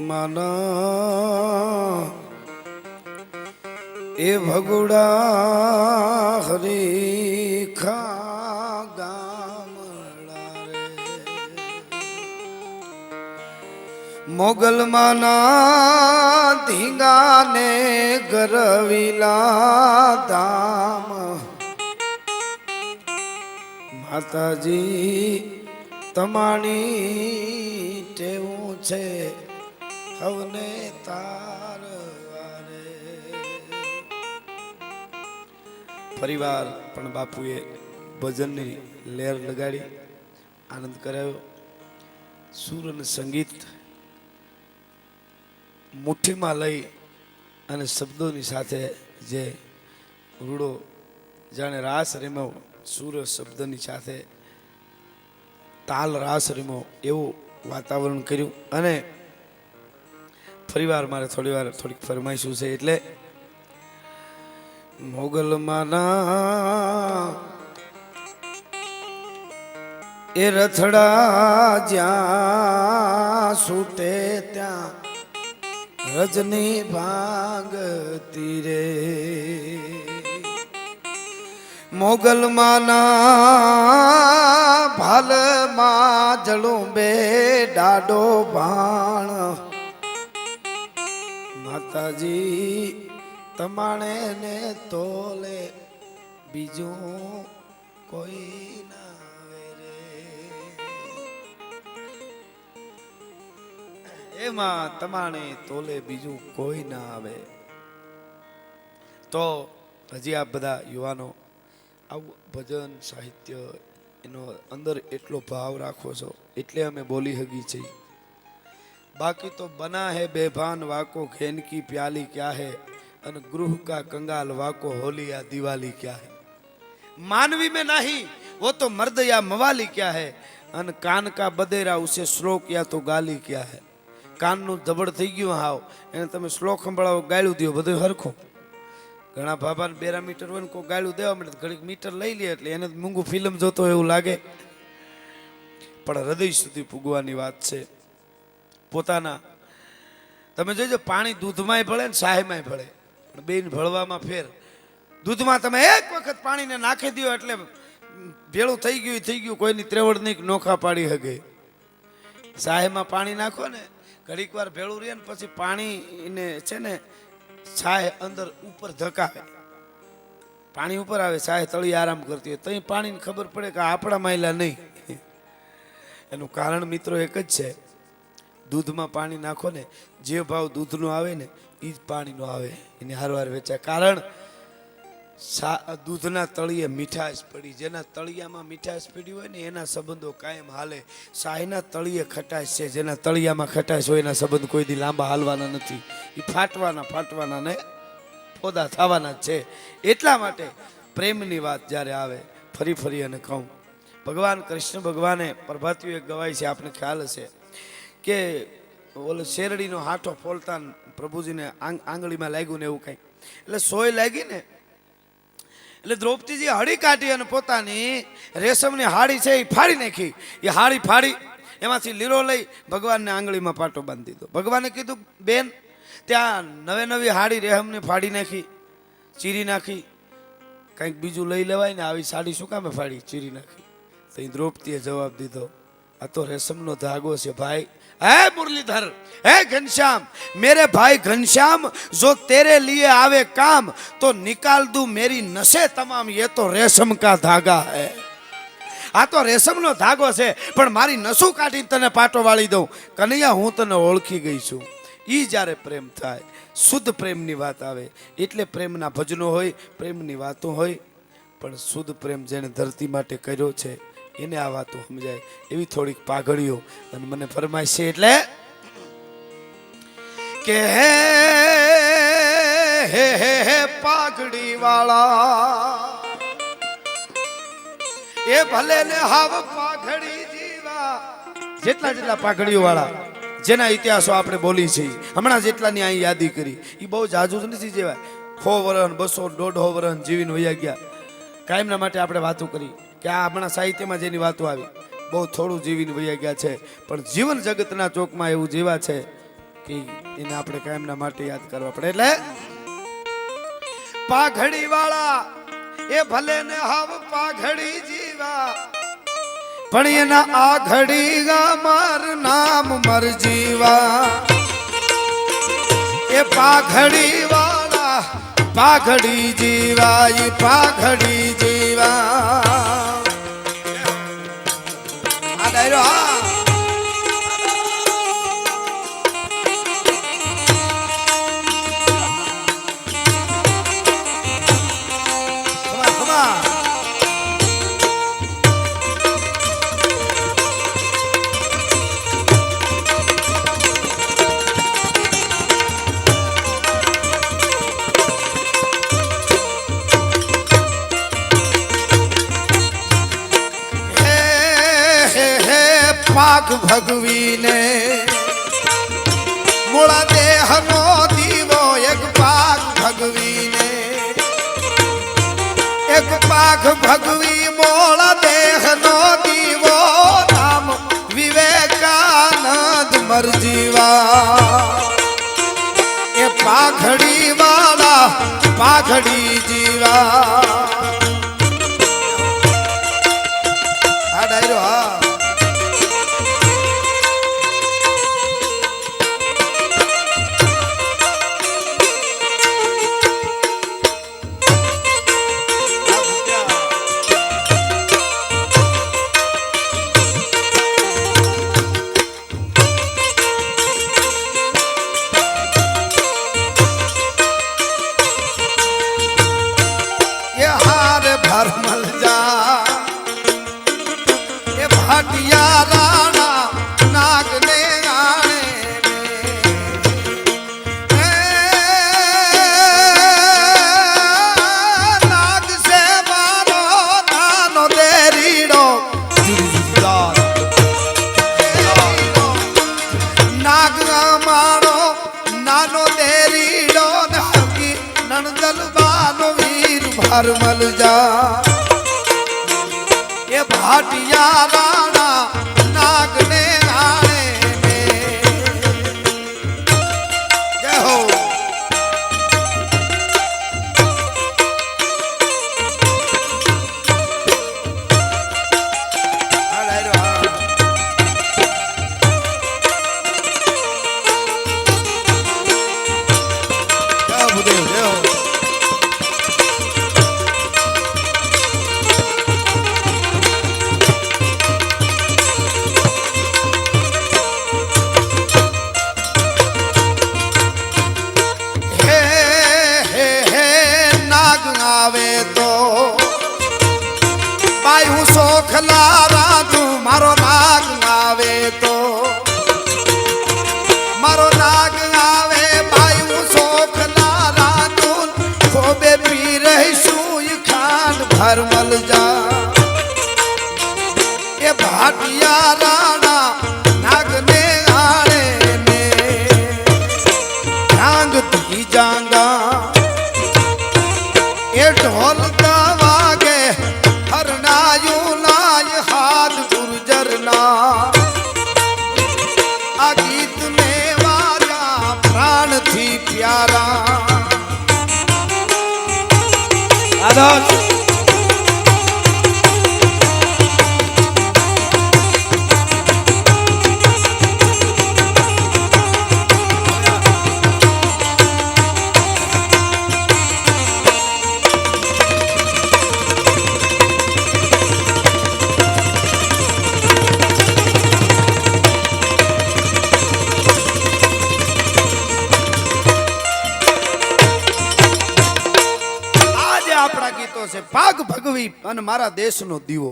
મોગલમાના એ ભગુડા હરીખા ગામડા રે મોગલમાના ધીંગાને ગરવીલા ધામ માતાજી તમારી ટેવું છે હવને તારવારે ફરીવાર પણ બાપુએ ભજનની લહેર લગાડી આનંદ કરાવ્યો. સુર અને સંગીત મુઠ્ઠીમાં લઈ અને શબ્દોની સાથે જે રૂડો જાણે રાસ રમ્યો, સુર શબ્દની સાથે તાલ રાસ રમ્યો એવું વાતાવરણ કર્યું. અને ફરીવાર મારે થોડીક ફરમાઈશું છે એટલે મોગલમાના એ રથડા જ્યાં સૂતે ત્યાં રજની ભાંગતી રે મોગલમાના ભાલમાં જળું બે ડાડો ભાણ માતાજી તમાણે ને તોલે બીજું કોઈ ના આવે રે એમાં તમાણે તોલે બીજું કોઈ ના આવે. તો હજી આપ બધા યુવાનો આવું ભજન સાહિત્ય એનો અંદર એટલો ભાવ રાખો છો એટલે અમે બોલી હગી છીએ. બાકી તો બના હે બેભાન વાકો ખેન કી પ્યાલી ક્યા હે અને ગૃહ કા કંગાલ વાકો હોલી या दिवाली क्या है. मानवी में नहीं वो तो मर्द या मवाली क्या है અને કાન કા બદેરા ઉસે શ્લોક યા તો ગાલી ક્યા હે. કાનનું ધબડ થઈ ગયું હાવ એને તમે શ્લોક સંભળાવો ગાળ્યું દો બધું હરખું. ઘણા બાબાને 12 મીટર હોય ને કોઈ ગાળ્યું દેવા મળે ઘડીક મીટર લઈ લે એટલે એને મૂંગું ફિલ્મ જોતો એવું લાગે. પણ હૃદય સુધી પૂગવાની વાત છે. પોતાના તમે જોજો પાણી દૂધમાંય ભળે ને સાહેમાંય ભળે પણ બેન ભળવામાં ફેર. દૂધમાં તમે એક વખત પાણીને નાખી દો એટલે ભેળું થઈ ગયું કોઈની ત્રેવડ નહીં નોખા પાડી હગે. સાહેમાં પાણી નાખો ને ઘડીક વાર ભેળું રહે ને પછી પાણીને છે ને છાય અંદર ઉપર ધકાવે પાણી ઉપર આવે છાય તળી આરામ કરતી હોય તો પાણીને ખબર પડે કે આપણા માયલા નહીં. એનું કારણ મિત્રો એક જ છે, દૂધમાં પાણી નાખો ને જે ભાવ દૂધનો આવે ને એ જ પાણીનો આવે એને હારવાર વેચાય. કારણ દૂધના તળિયે મીઠાશ પડી, જેના તળિયામાં મીઠાશ પડી હોય ને એના સંબંધો કાયમ હાલે. શાહીના તળિયે ખટાશ છે, જેના તળિયામાં ખટાશ હોય એના સંબંધ કોઈ દી લાંબા હાલવાના નથી. એ ફાટવાના ને ફોદા થવાના જ છે. એટલા માટે પ્રેમની વાત જ્યારે આવે ફરી અને કહું, ભગવાન કૃષ્ણ ભગવાને પ્રભાતીઓ એક ગવાય છે આપને ખ્યાલ હશે કે ઓલો શેરડીનો હાથો ફોલતા પ્રભુજીને આંગળીમાં લાગ્યું ને એવું કંઈક એટલે સોય લાગી ને એટલે દ્રૌપદીજી હળી કાઢી અને પોતાની રેશમની હાડી છે એ ફાડી નાખી. એ હાડી ફાડી એમાંથી લીરો લઈ ભગવાનને આંગળીમાં પાટો બાંધી દીધો. ભગવાને કીધું બેન ત્યાં નવી હાડી રેશમની ફાડી નાખી, ચીરી નાખી, કંઈક બીજું લઈ લેવાય ને આવી સાડી શું કામે ફાડી ચીરી નાખી. તો એ દ્રૌપદીએ જવાબ દીધો આ તો રેશમનો ધાગો છે ભાઈ. है मुरलीधर, है घनश्याम, मेरे भाई घनश्याम जो तेरे लिए आवे काम तो निकाल दूं मेरी नसें तमाम, ये तो रेशम का धागा है. आ तो रेशम नो धागो છે પણ મારી નસું કાઢી તને પાટો વાળી દઉં. કનૈયા હું તને ઓળખી ગઈ છું. ઈ જ્યારે પ્રેમ થાય શુદ્ધ પ્રેમની વાત આવે એટલે પ્રેમના ભજનો હોય, પ્રેમની વાતો હોય. પણ શુદ્ધ પ્રેમ જેને ધરતી માટે કર્યો છે એને આ વાતો સમજાય એવી થોડીક પાઘડીઓ અને મને ફરમાય છે એટલે કે હે પાઘડી વાળા એ ભલે ને હાવ પાઘડી જીવા. જેટલા પાઘડીઓ વાળા જેના ઇતિહાસો આપણે બોલી છે હમણાં જેટલાની અહીં યાદી કરી એ બહુ જાજુ નથી જેવાય. 100 વર્ષ 200 150 વર્ષ જીવીને વયા ગયા. કાયમના માટે આપણે વાતો કરી કે આ હમણાં સાહિત્યમાં જેની વાતો આવી બહુ થોડું જીવીને વયા ગયા છે પણ જીવન જગતના ચોકમાં એવું જીવા છે કે એને આપણે કાયમના માટે યાદ કરવા પડે. એટલે પાઘડી વાળા એ ભલે ને હાવ પાઘડી જીવા પણ એના આ ઘડી માર નામ મર જીવા. એ પાઘડી વાળા પાઘડી જીવા એ પાઘડી જીવા. આ ડાયરો હા પાઘ ભગવીને મૂળા દેહનો દીવો એક પાઘ ભગવીને એક પાઘ ભગવી મૂળા દેહનો દીવો નામ વિવેકાનંદ મરજીવા. એ પાઘડી વાળા પાઘડી જીવા. આ ડાયરો હા ભરમલ જા એ ભાટિયા રાણા નાગને આણે નાગ સે મારો નાનો દેરીડો નાગ મારો નાનો દેરીડો હકી નણદલ બાનો વીર ભરમલ જા. એ ભાટિયા રાણા નાગને આણે જય હો. આવે તો બાઈ હું સોખલા રાધું મારો નાગ આવે તો મારો નાગ આવે બાઈ હું સોખલા રાધું ખોબે પી રહીશું ખાન ભરમલ જા. એ ભાટિયા રાણા નાગને આણે ને જાંગ ધી જાંગા એ ઢોલ વાગે હરનાયું નાય હાથ ગુર્જરના. આ ગીત ને વાજા પ્રાણથી પ્યારા. પાઘ ભગવી અને મારા દેશનો દીવો.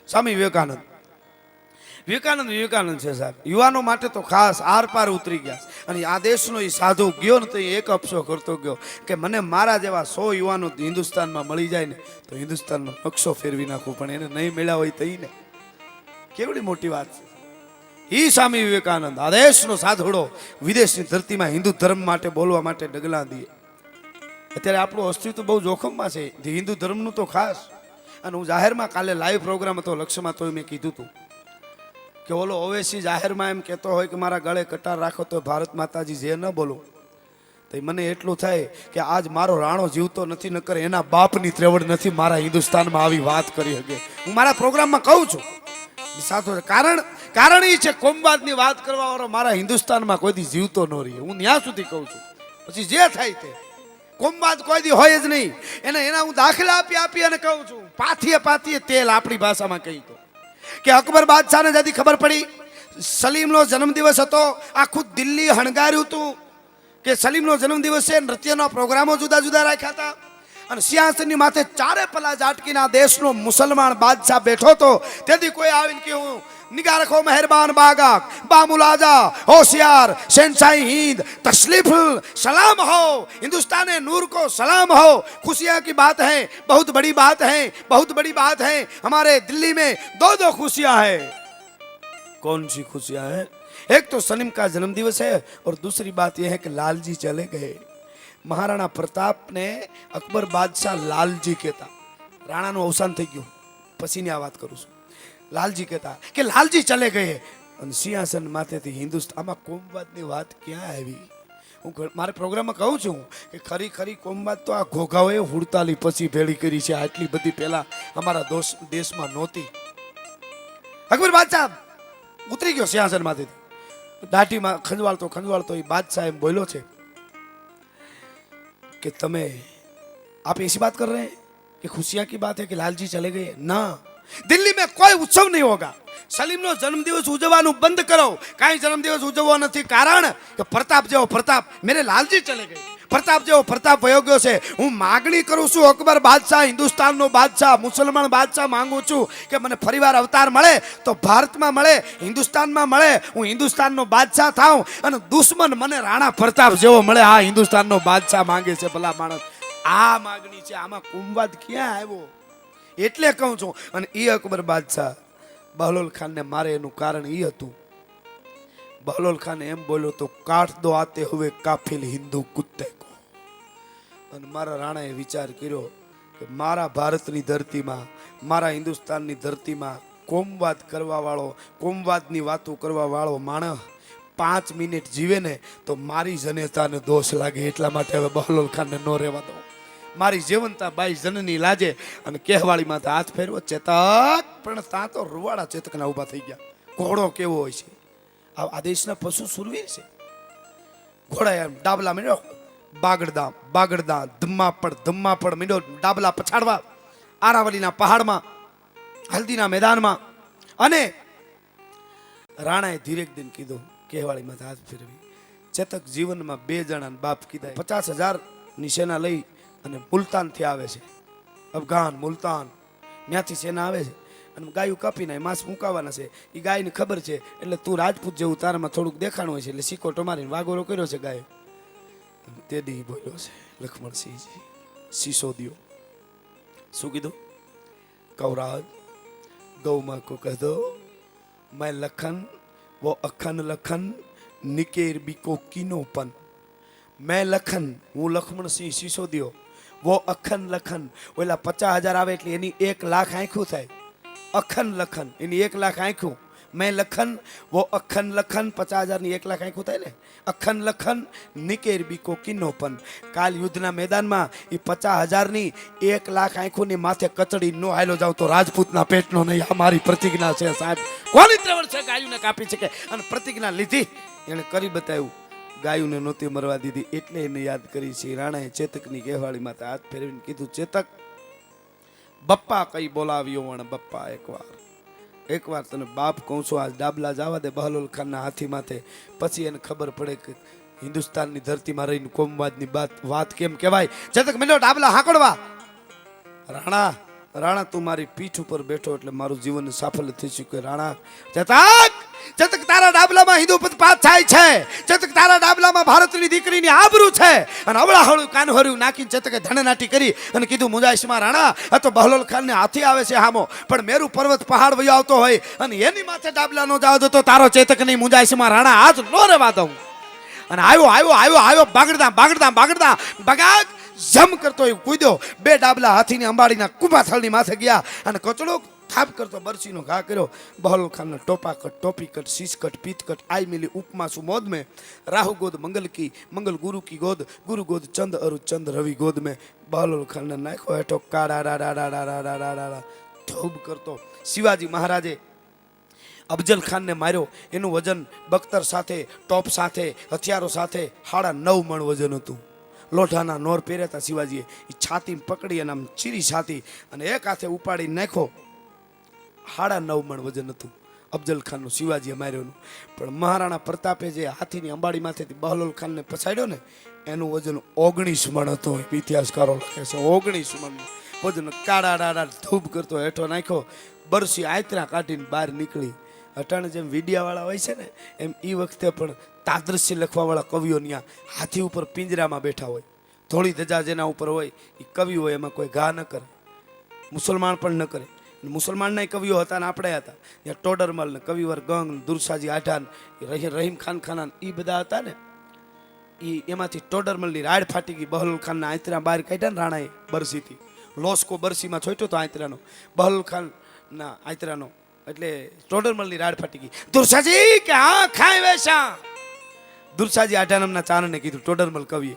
સ્વામી વિવેકાનંદ વિવેકાનંદ છે સાહેબ. યુવાનો માટે તો ખાસ આર પાર ઉતરી ગયા અને આ દેશનો એ સાધુ ગયો ને તો એક અફસો કરતો ગયો કે મને મારા જેવા 100 યુવાનો હિન્દુસ્તાનમાં મળી જાય ને તો હિન્દુસ્તાનનો નકશો ફેરવી નાખું, પણ એને નહીં મળ્યા હોય તો ને કેવડી મોટી વાત છે. ઈ સ્વામી વિવેકાનંદ આ દેશનો સાધુડો વિદેશની ધરતીમાં હિન્દુ ધર્મ માટે બોલવા માટે ડગલા દીએ. અત્યારે આપણું અસ્તિત્વ બહુ જોખમમાં છે હિન્દુ ધર્મનું તો ખાસ. અને હું જાહેરમાં કાલે લાઈવ પ્રોગ્રામ હતો લક્ષ્યમાં તો મેં કીધું હતું કે ઓલો ઓવેસી જાહેરમાં એમ કહેતો હોય કે મારા ગળે કટાર રાખો તો ભારત માતાજી જે ન બોલું, તો મને એટલું થાય કે આજ મારો રાણો જીવતો નથી, નકર એના બાપની ત્રેવડ નથી મારા હિન્દુસ્તાનમાં આવી વાત કરી શકે. હું મારા પ્રોગ્રામમાં કહું છું સાચું. કારણ એ છે કોમવાદની વાત કરવા વાળો મારા હિન્દુસ્તાનમાં કોઈ દી જીવતો ન રહે. હું ત્યાં સુધી કહું છું, પછી જે થાય તે. કોમવાદ કોઈ દી હોય જ નહીં. એના હું દાખલા આપી અને કહું છું. પાથીએ તેલ આપણી ભાષામાં કહી તો કે અકબર બાદશાહને જદી ખબર પડી સલીમનો જન્મદિવસ હતો, આખું દિલ્હી હણગાર્યું હતું કે સલીમનો જન્મદિવસ છે, નૃત્યના પ્રોગ્રામો જુદા જુદા રાખ્યા હતા અને સિંહાસનની માથે ચારે પલા ઝાટકીના દેશનો મુસલમાન બાદશાહ બેઠો હતો. તેથી કોઈ આવીને કે હું નિગાહ રખો મહેરબાન બાગાક બામુલાજા होशियार शहंशाही हिंद तशरीफ सलाम हो, हिंदुस्तान नूर को सलाम हो, खुशियां की बात है, बहुत बड़ी बात है, बहुत बड़ी बात है. हमारे दिल्ली में दो खुशियां है. कौन सी खुशियां है? एक तो सलीम का जन्मदिवस है और दूसरी बात यह है कि लालजी चले गए. महाराणा प्रताप ने अकबर बादशाह लालजी कहता, રાણાનું અવસાન થઈ ગયું પછીની આ વાત કરું છું. લાલજી કહેતા કે લાલજી ચલે ગયે અને સિંહાસન માથેથી હિન્દુસ્તાનમાં કોમવાદની વાત ક્યાં આવી? હું મારા પ્રોગ્રામમાં કહું છું કે ખરી કોમવાદ તો આ ઘોઘાઓએ હુડતાલી પછી ભેળી કરી છે. આટલી બધી પહેલા અમારા દેશમાં નહોતી. અકબર બાદશાહ ઉતરી ગયો સિંહાસન માંથી, દાઢીમાં ખંજવાળતો એ બાદશાહ એમ બોલ્યો છે कि તમે आप ऐसी बात कर रहे हैं कि खुशियां की बात है कि लालजी चले गए? ना, दिल्ली में कोई उत्सव नहीं होगा. સલીમનો જન્મદિવસ ઉજવવાનું બંધ કરો. કાંઈ જન્મદિવસ ઉજવવો નથી. કારણ કે પ્રતાપ જેવો પ્રતાપ મેરે લાલજી ચલે ગયે, પ્રતાપ જેવો પ્રતાપ વયો ગયો છે. હું માગણી કરું છું અકબર બાદશાહ, હિન્દુસ્તાનનો બાદશાહ, મુસલમાન બાદશાહ માંગુ છું કે મને ફરીવાર અવતાર મળે તો ભારતમાં મળે, હિન્દુસ્તાનમાં મળે, હું હિન્દુસ્તાનનો બાદશાહ થાઉં અને દુશ્મન મને રાણા પ્રતાપ જેવો મળે. આ હિન્દુસ્તાનનો બાદશાહ માંગે છે ભલા માણસ. આ માગણી છે. આમાં કોમવાદ ક્યાં આવ્યો? એટલે કહું છું. અને એ અકબર બાદશાહ બહલોલ ખાનને મારે એનું કારણ એ હતું, બહલોલ ખાન એમ બોલ્યો તો કાટ દો આતે હુએ કાફિલ હિન્દુ કુત્તે કો. અને મારા રાણાએ વિચાર કર્યો કે મારા ભારતની ધરતીમાં, મારા હિન્દુસ્તાનની ધરતીમાં કોમવાદ કરવા વાળો, કોમવાદની વાતો કરવા વાળો માણસ 5 મિનિટ જીવે ને તો મારી જનેતાને દોષ લાગે. એટલા માટે હવે બહલોલ ખાનને ન રહેવા દો. મારી જીવનતા બાઈ જનની લાજે અને કહેવાળી માથે હાથ ફેરવો. ચેતક પણ ત્યાં તો રૂવાડા ચેતકના ઊભા થઈ ગયા. ઘોડો કેવો હોય છે? આ દેશના પશુ સુરવીર છે. ઘોડા એમ ડાબલા મીડ્યો, બાગડદા ધમ્માપડ મીડ્યો ડાબલા પછાડવા આરાવલીના પહાડમાં, હલ્દીના મેદાનમાં. અને રાણાએ ધીરેક દિન કીધું, કહેવાળી માથે હાથ ફેરવી. ચેતક જીવનમાં 2 જણાના બાપ કીધા. 50,000ની સેના લઈ અને મુલતાનથી આવે છે, અફઘાન મુલતાન, ત્યાંથી સેના આવે છે અને ગાયું કાપીને માંસ મુકાવાના છે. એ ગાયને ખબર છે એટલે તું રાજપૂત જેવું તારામાં થોડુંક દેખાણું હોય છે એટલે સિકોટો મારીને વાગોરો કર્યો છે ગાય. તે દી બોલ્યો છે લક્ષ્મણસિંહજી સિસોદિયો. શું કીધું? કૌરાજ ગૌમાં કો કહે દો मैं लखन वो अखन लखन निकेर बीको कीनोपन. मैं लखन, હું લક્ષ્મણસિંહ સિસોદિયો, वो अखन लखन, ઓલા 50,000 આવે એટલે એની 1 લાખ આંખું થાય. અખન લખન એની 1 લાખ આંખું. मैं लखन वो अखन लखन 50,000ની 1 લાખ આંખું થાય ને. અખન લખન નિકેર બીકો કિન્નોપન. કાલ યુદ્ધના મેદાનમાં એ 50,000ની 1 લાખ આંખોની માથે કચડી નો હાલો જાવ તો રાજપૂતના પેટનો નહીં. આ મારી પ્રતિજ્ઞા છે સાહેબ. કોની ત્રેવડ છે ગાયુને કાપી શકે? અને પ્રતિજ્ઞા લીધી, એને કરી બતાવ્યું. ગાયુને નહોતી મરવા દીધી એટલે એને યાદ કરી છે. રાણાએ ચેતકની કહેવાળી માથે હાથ ફેરવીને કીધું, ચેતક બપ્પા કઈ બોલાવ્યો વણ બપ્પા એકવાર તને બાપ કહું છું. આજ ડાબલા જવા દે બહલોલ ખાનના હાથી માથે, પછી એને ખબર પડે કે હિન્દુસ્તાનની ધરતીમાં રહીને કોમવાદની વાત કેમ કહેવાય. ચેતક મેલ્યો ડાબલા હાંકડવા. રાણા તું મારી પીઠ ઉપર બેઠો એટલે મારું જીવન સફળ થઈ ચૂક્યું. રાણા ચેતક તારા ડાબલામાં હિન્દુ પદપાત થાય છે. ચેતક તારા ડાબલામાં ભારતની દીકરીની આબરૂ છે. અને અવળાહળું કાનહર્યું નાખીને ચેતકે ધણનાટી કરી અને કીધું, મુજાઈશમાં રાણા આ તો બહલોલ ખાનને હાથી આવે છે હામો, પણ મેરુ પર્વત પહાડ વયો આવતો હોય અને એની માથે ડાબલા નો જાવ તો તારો ચેતક નહીં મુજાઈશમાં રાણા આજ નો રહેવા દઉં. અને આવ્યો બાગડતા જમ કરતો કૂદ્યો. 2 ડાબલા હાથીની અંબાડીના કુંભાથળની માથે ગયા અને કચડો થાપ કરતો બરસીનો ઘા કર્યો બહલોલ ખાનના ટોપા કટ ટોપી કટ શીશ કટ પીત કટ આઈ મિલી ઉપમા સુ મોદ में राहु गोद मंगल की मंगल गुरु की गोद गुरु गोद चंद अरु चंद रवि गोद में बहलोल खान ने नाखो हेठो काड़ा रा रा रा रा रा रा रा रा धूब करतो शिवाजी महाराजे अफजल खान ने मार्यो एनु वजन बख्तर साथे टॉप साथे हथियारों साथे 9.5 मण वजन हतुं लोठाना नोर પહેર્યા शिवाजीए छाती पकड़ी અને આમ ચીરી છાતી અને એક હાથે ઉપાડી નાખો 9.5 મણ વજન હતું અફજલ ખાનનું શિવાજીએ માર્યોનું પણ મહારાણા પ્રતાપે જે હાથીની અંબાડી માથેથી બહલોલ ખાનને પછાડ્યો ને એનું વજન 19 મણ હતું ઇતિહાસકારો લખે છે 19 મણ વજન કાડા ડાડા ધૂબ કરતો હેઠો નાખ્યો બરસી આયતરા કાઢીને બહાર નીકળી અટાણે જેમ વીડિયાવાળા હોય છે ને એમ એ વખતે પણ તાદ્રશ્ય લખવાવાળા કવિઓ ત્યાં હાથી ઉપર પિંજરામાં બેઠા હોય થોડી ધજા જેના ઉપર હોય એ કવિ હોય એમાં કોઈ ઘા ન કરે મુસલમાન પણ ન કરે મુસલમાનના કવિઓ હતા ને આપણે હતા ત્યાં ટોડરમલ ને કવિવર ગંગ દુરસાજી આઠાન રહીમ ખાન ખાનાન એ બધા હતા ને એ એમાંથી ટોડરમલની રાડ ફાટી ગઈ બહલોલ ખાનના આંતરા બહાર કાઢ્યા ને રાણાએ બરસીથી લોસ્કો બરસીમાં છોટ્યો તો આંતરાનો બહલોલ ખાનના આંતરાનો એટલે ટોડરમલની રાડ ફાટી ગઈ દુરસાજી કે હા ખાય વેશા દુરસાજી આઠાનમના ચારણને કીધું ટોડરમલ કવિએ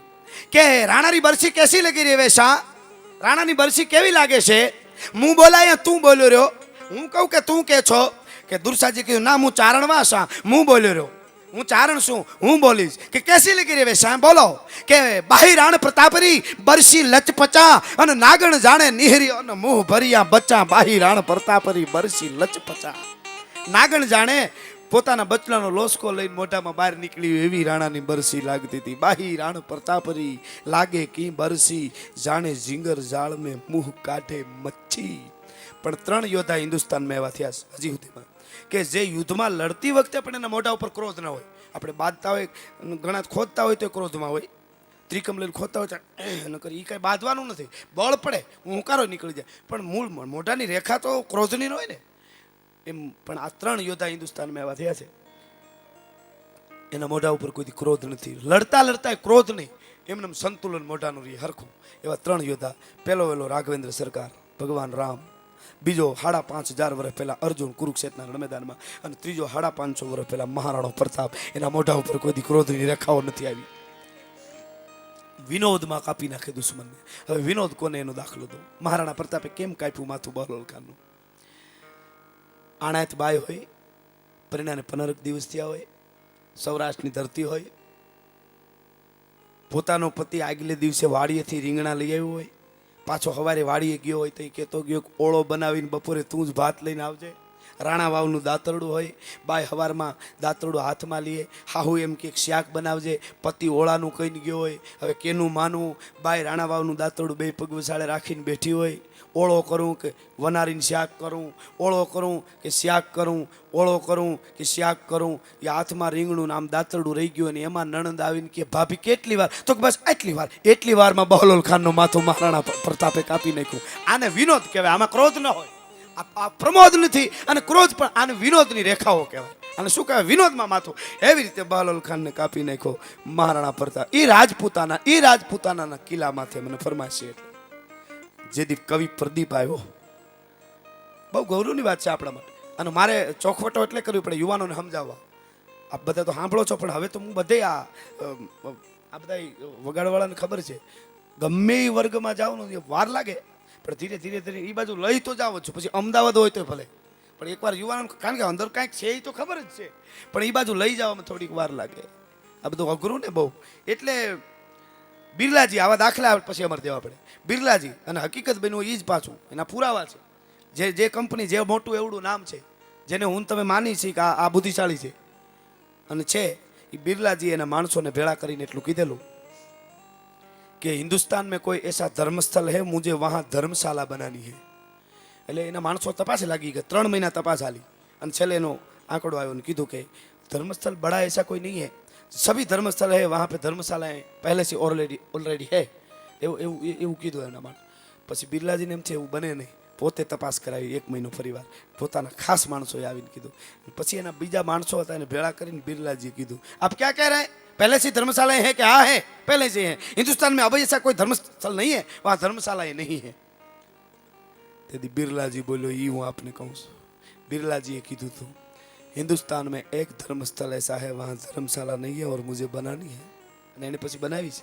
કે રાણાની બરસી કેસી લગી રે વેશા રાણાની બરસી કેવી લાગે છે હું બોલાય તું બોલ્યો રહ્યો હું કહું કે તું કે છો કે દુરસાજી કીધું ના હું ચારણ વાસા હું બોલ્યો રહ્યો હું ચારણ છું હું બોલીશ કે કેસી લગી રે વેશા બોલો કે બાહી રાણ પ્રતાપરી બરસી લચપચા અને નાગણ જાણે નિહરી અને મુહ ભરિયા બચ્ચા બાહી રાણ પ્રતાપરી બરસી લચપચા નાગણ જાણે પોતાના બચલાનો લોસકો લઈને મોઢામાં બહાર નીકળી એવી રાણાની બરસી લાગતી હતી બાહી રાણ પ્રતાપરી લાગે કી બરસી જાણે ઝીંગર જાળ મેં મુહ કાઢે મચ્છી પણ 3 યોદ્ધા હિન્દુસ્તાનમાં એવા થયા હજી સુધીમાં કે જે યુદ્ધમાં લડતી વખતે પણ એના મોઢા ઉપર ક્રોધ ન હોય આપણે બાંધતા હોય ઘણા ખોદતા હોય તો ક્રોધમાં હોય ત્રિકમ લઈને ખોદતા હોય નકર એ કાંઈ બાંધવાનું નથી બળ પડે હુંકારો નીકળી જાય પણ મૂળ મોઢાની રેખા તો ક્રોધની ન હોય ને એમ પણ આ 3 યોદ્ધા હિન્દુસ્તાનમાં એવા થયા છે એના મોઢા ઉપર કોઈ ક્રોધ નથી લડતા લડતા ક્રોધ નહીં એમને સંતુલન મોઢાનું રહે હરખું એવા 3 યોદ્ધા પહેલો વેલો રાઘવેન્દ્ર સરકાર ભગવાન રામ બીજો 5,500 વર્ષ પહેલા અર્જુન કુરુક્ષેત્રના રણમેદાનમાં અને ત્રીજો 550 વર્ષ પહેલા મહારાણો પ્રતાપ એના મોઢા ઉપર કોઈ ક્રોધની રેખાઓ નથી આવી વિનોદમાં કાપી નાખે દુશ્મનને હવે વિનોદ કોને એનો દાખલો દો મહારાણા પ્રતાપે કેમ કાપ્યું માથું બહલોલ ખાનનું આણાત બાય હોય પરિણામે 15 દિવસ થયા હોય સૌરાષ્ટ્રની ધરતી હોય પોતાનો પતિ આગલે દિવસે વાડીએથી રીંગણા લઈ આવ્યો હોય પાછો સવારે વાડીએ ગયો હોય તો એ કહેતો ગયો ઓળો બનાવીને બપોરે તું જ ભાત લઈને આવજે રાણા વાવનું દાંતરડું હોય બાય સવારમાં દાંતરડું હાથમાં લઈએ હાહુ એમ કે શાક બનાવજે પતિ ઓળાનું કહીને ગયો હોય હવે કેનું માનવું બાય રાણા વાવનું દાંતરડું 2 પગ વસાડે રાખીને બેઠી હોય ઓળો કરું કે વનારીને શાક કરું ઓળો કરું કે શાક કરું ઓળો કરું કે શાક કરું એ હાથમાં રીંગણું આમ દાંતરડું રહી ગયું અને એમાં નણંદ આવીને કે ભાભી કેટલી વાર તો બસ એટલી વારમાં બહલોલ ખાનનું માથું મહારાણા પ્રતાપે કાપી નાખ્યું આને વિનોદ કહેવાય આમાં ક્રોધ ન હોય આ પ્રમોદ નથી અને ક્રોધ પણ આને વિનોદની રેખાઓ કહેવાય અને શું કહેવાય વિનોદમાં માથું એવી રીતે બહલોલ ખાનને કાપી નાખ્યો મહારાણા પ્રતાપ એ રાજપૂતાના કિલ્લામાંથી મને ફરમાશે એટલે જેથી કવિ પ્રદીપ આવ્યો બહુ ગૌરવની વાત છે આપણા માટે અને મારે ચોખવટો એટલે કરવી પડે યુવાનોને સમજાવવા આપ બધા તો સાંભળો છો પણ હવે તો હું બધે આ બધા વગાડવાળાને ખબર છે ગમે એ વર્ગમાં જાઉં ને વાર લાગે પણ ધીરે ધીરે એ બાજુ લઈ તો જાવ છું પછી અમદાવાદ હોય તો ભલે પણ એકવાર યુવાનો કારણ કે અંદર કાંઈક છે એ તો ખબર જ છે પણ એ બાજુ લઈ જવામાં થોડીક વાર લાગે આ બધું અઘરું ને બહુ એટલે બિરલાજી આવા દાખલા પછી અમારે દેવા પડે બિરલાજી અને હકીકત બન્યું એ જ પાછું એના પુરાવા છે જે કંપની જે મોટું એવડું નામ છે જેને હું તમે માની છે કે આ બુદ્ધિશાળી છે અને છે એ બિરલાજી એના માણસોને ભેળા કરીને એટલું કીધેલું કે हिंदुस्तान में कोई ऐसा धर्मस्थल है मुझे वहाँ धर्मशाला बनानी है એટલે એના માણસો તપાસે લાગી ગયા 3 મહિના તપાસ હાલી અને છેલ્લે એનો આંકડો આવ્યો ને કીધું કે धर्मस्थल बड़ा ऐसा कोई नहीं है सभी धर्मस्थल है वहाँ पे धर्मशालाएं पहले से ऑलरेडी है એવું કીધું એના માણસ પછી બિરલાજીને એમ છે એવું બને નહીં પોતે તપાસ કરાવી 1 મહિનો ફરીવાર પોતાના ખાસ માણસોએ આવીને કીધું પછી એના બીજા માણસો હતા એને ભેળા કરીને બિરલાજીએ કીધું આપ क्या कह रहे हैं पहले से धर्मशालाएं हैं क्या हाँ है पहले से हैं हिंदुस्तान में अब ऐसा कोई धर्मस्थल नहीं है वहाँ धर्मशालाएं नहीं है તેથી બિરલાજી બોલ્યો, એ હું આપને કહું છું। बिरलाजी कीधु तो हिंदुस्तान में एक धर्म स्थल ऐसा है वहाँ धर्मशाला नहीं है और मुझे बनानी है। અને એને પછી બનાવી છે।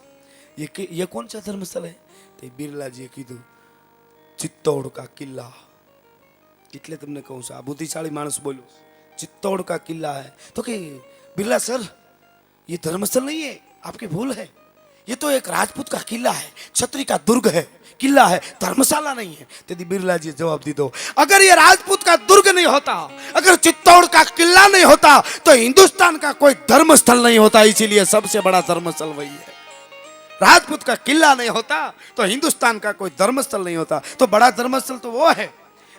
ये कौन सा धर्म स्थल है? तो बिरलाजीએ કીધું चित्तौड़ का किला। એટલે તમને કહું છું, આ બુદ્ધિશાળી માણસ બોલ્યો चित्तौड़ का किला है। तो कि बिरला सर ये धर्मस्थल नहीं है, आपकी भूल है, ये तो एक राजपूत का किला है, क्षत्रिय का दुर्ग है, किला है, धर्मशाला नहीं है। तेदी बिरला जी जवाब दी दो, अगर ये राजपूत का दुर्ग नहीं होता, अगर चित्तौड़ का किला नहीं होता, तो हिंदुस्तान का कोई धर्मस्थल नहीं होता। इसीलिए सबसे बड़ा धर्मस्थल वही है। राजपूत का किला नहीं होता तो हिंदुस्तान का कोई धर्मस्थल नहीं होता। तो बड़ा धर्मस्थल तो वो है।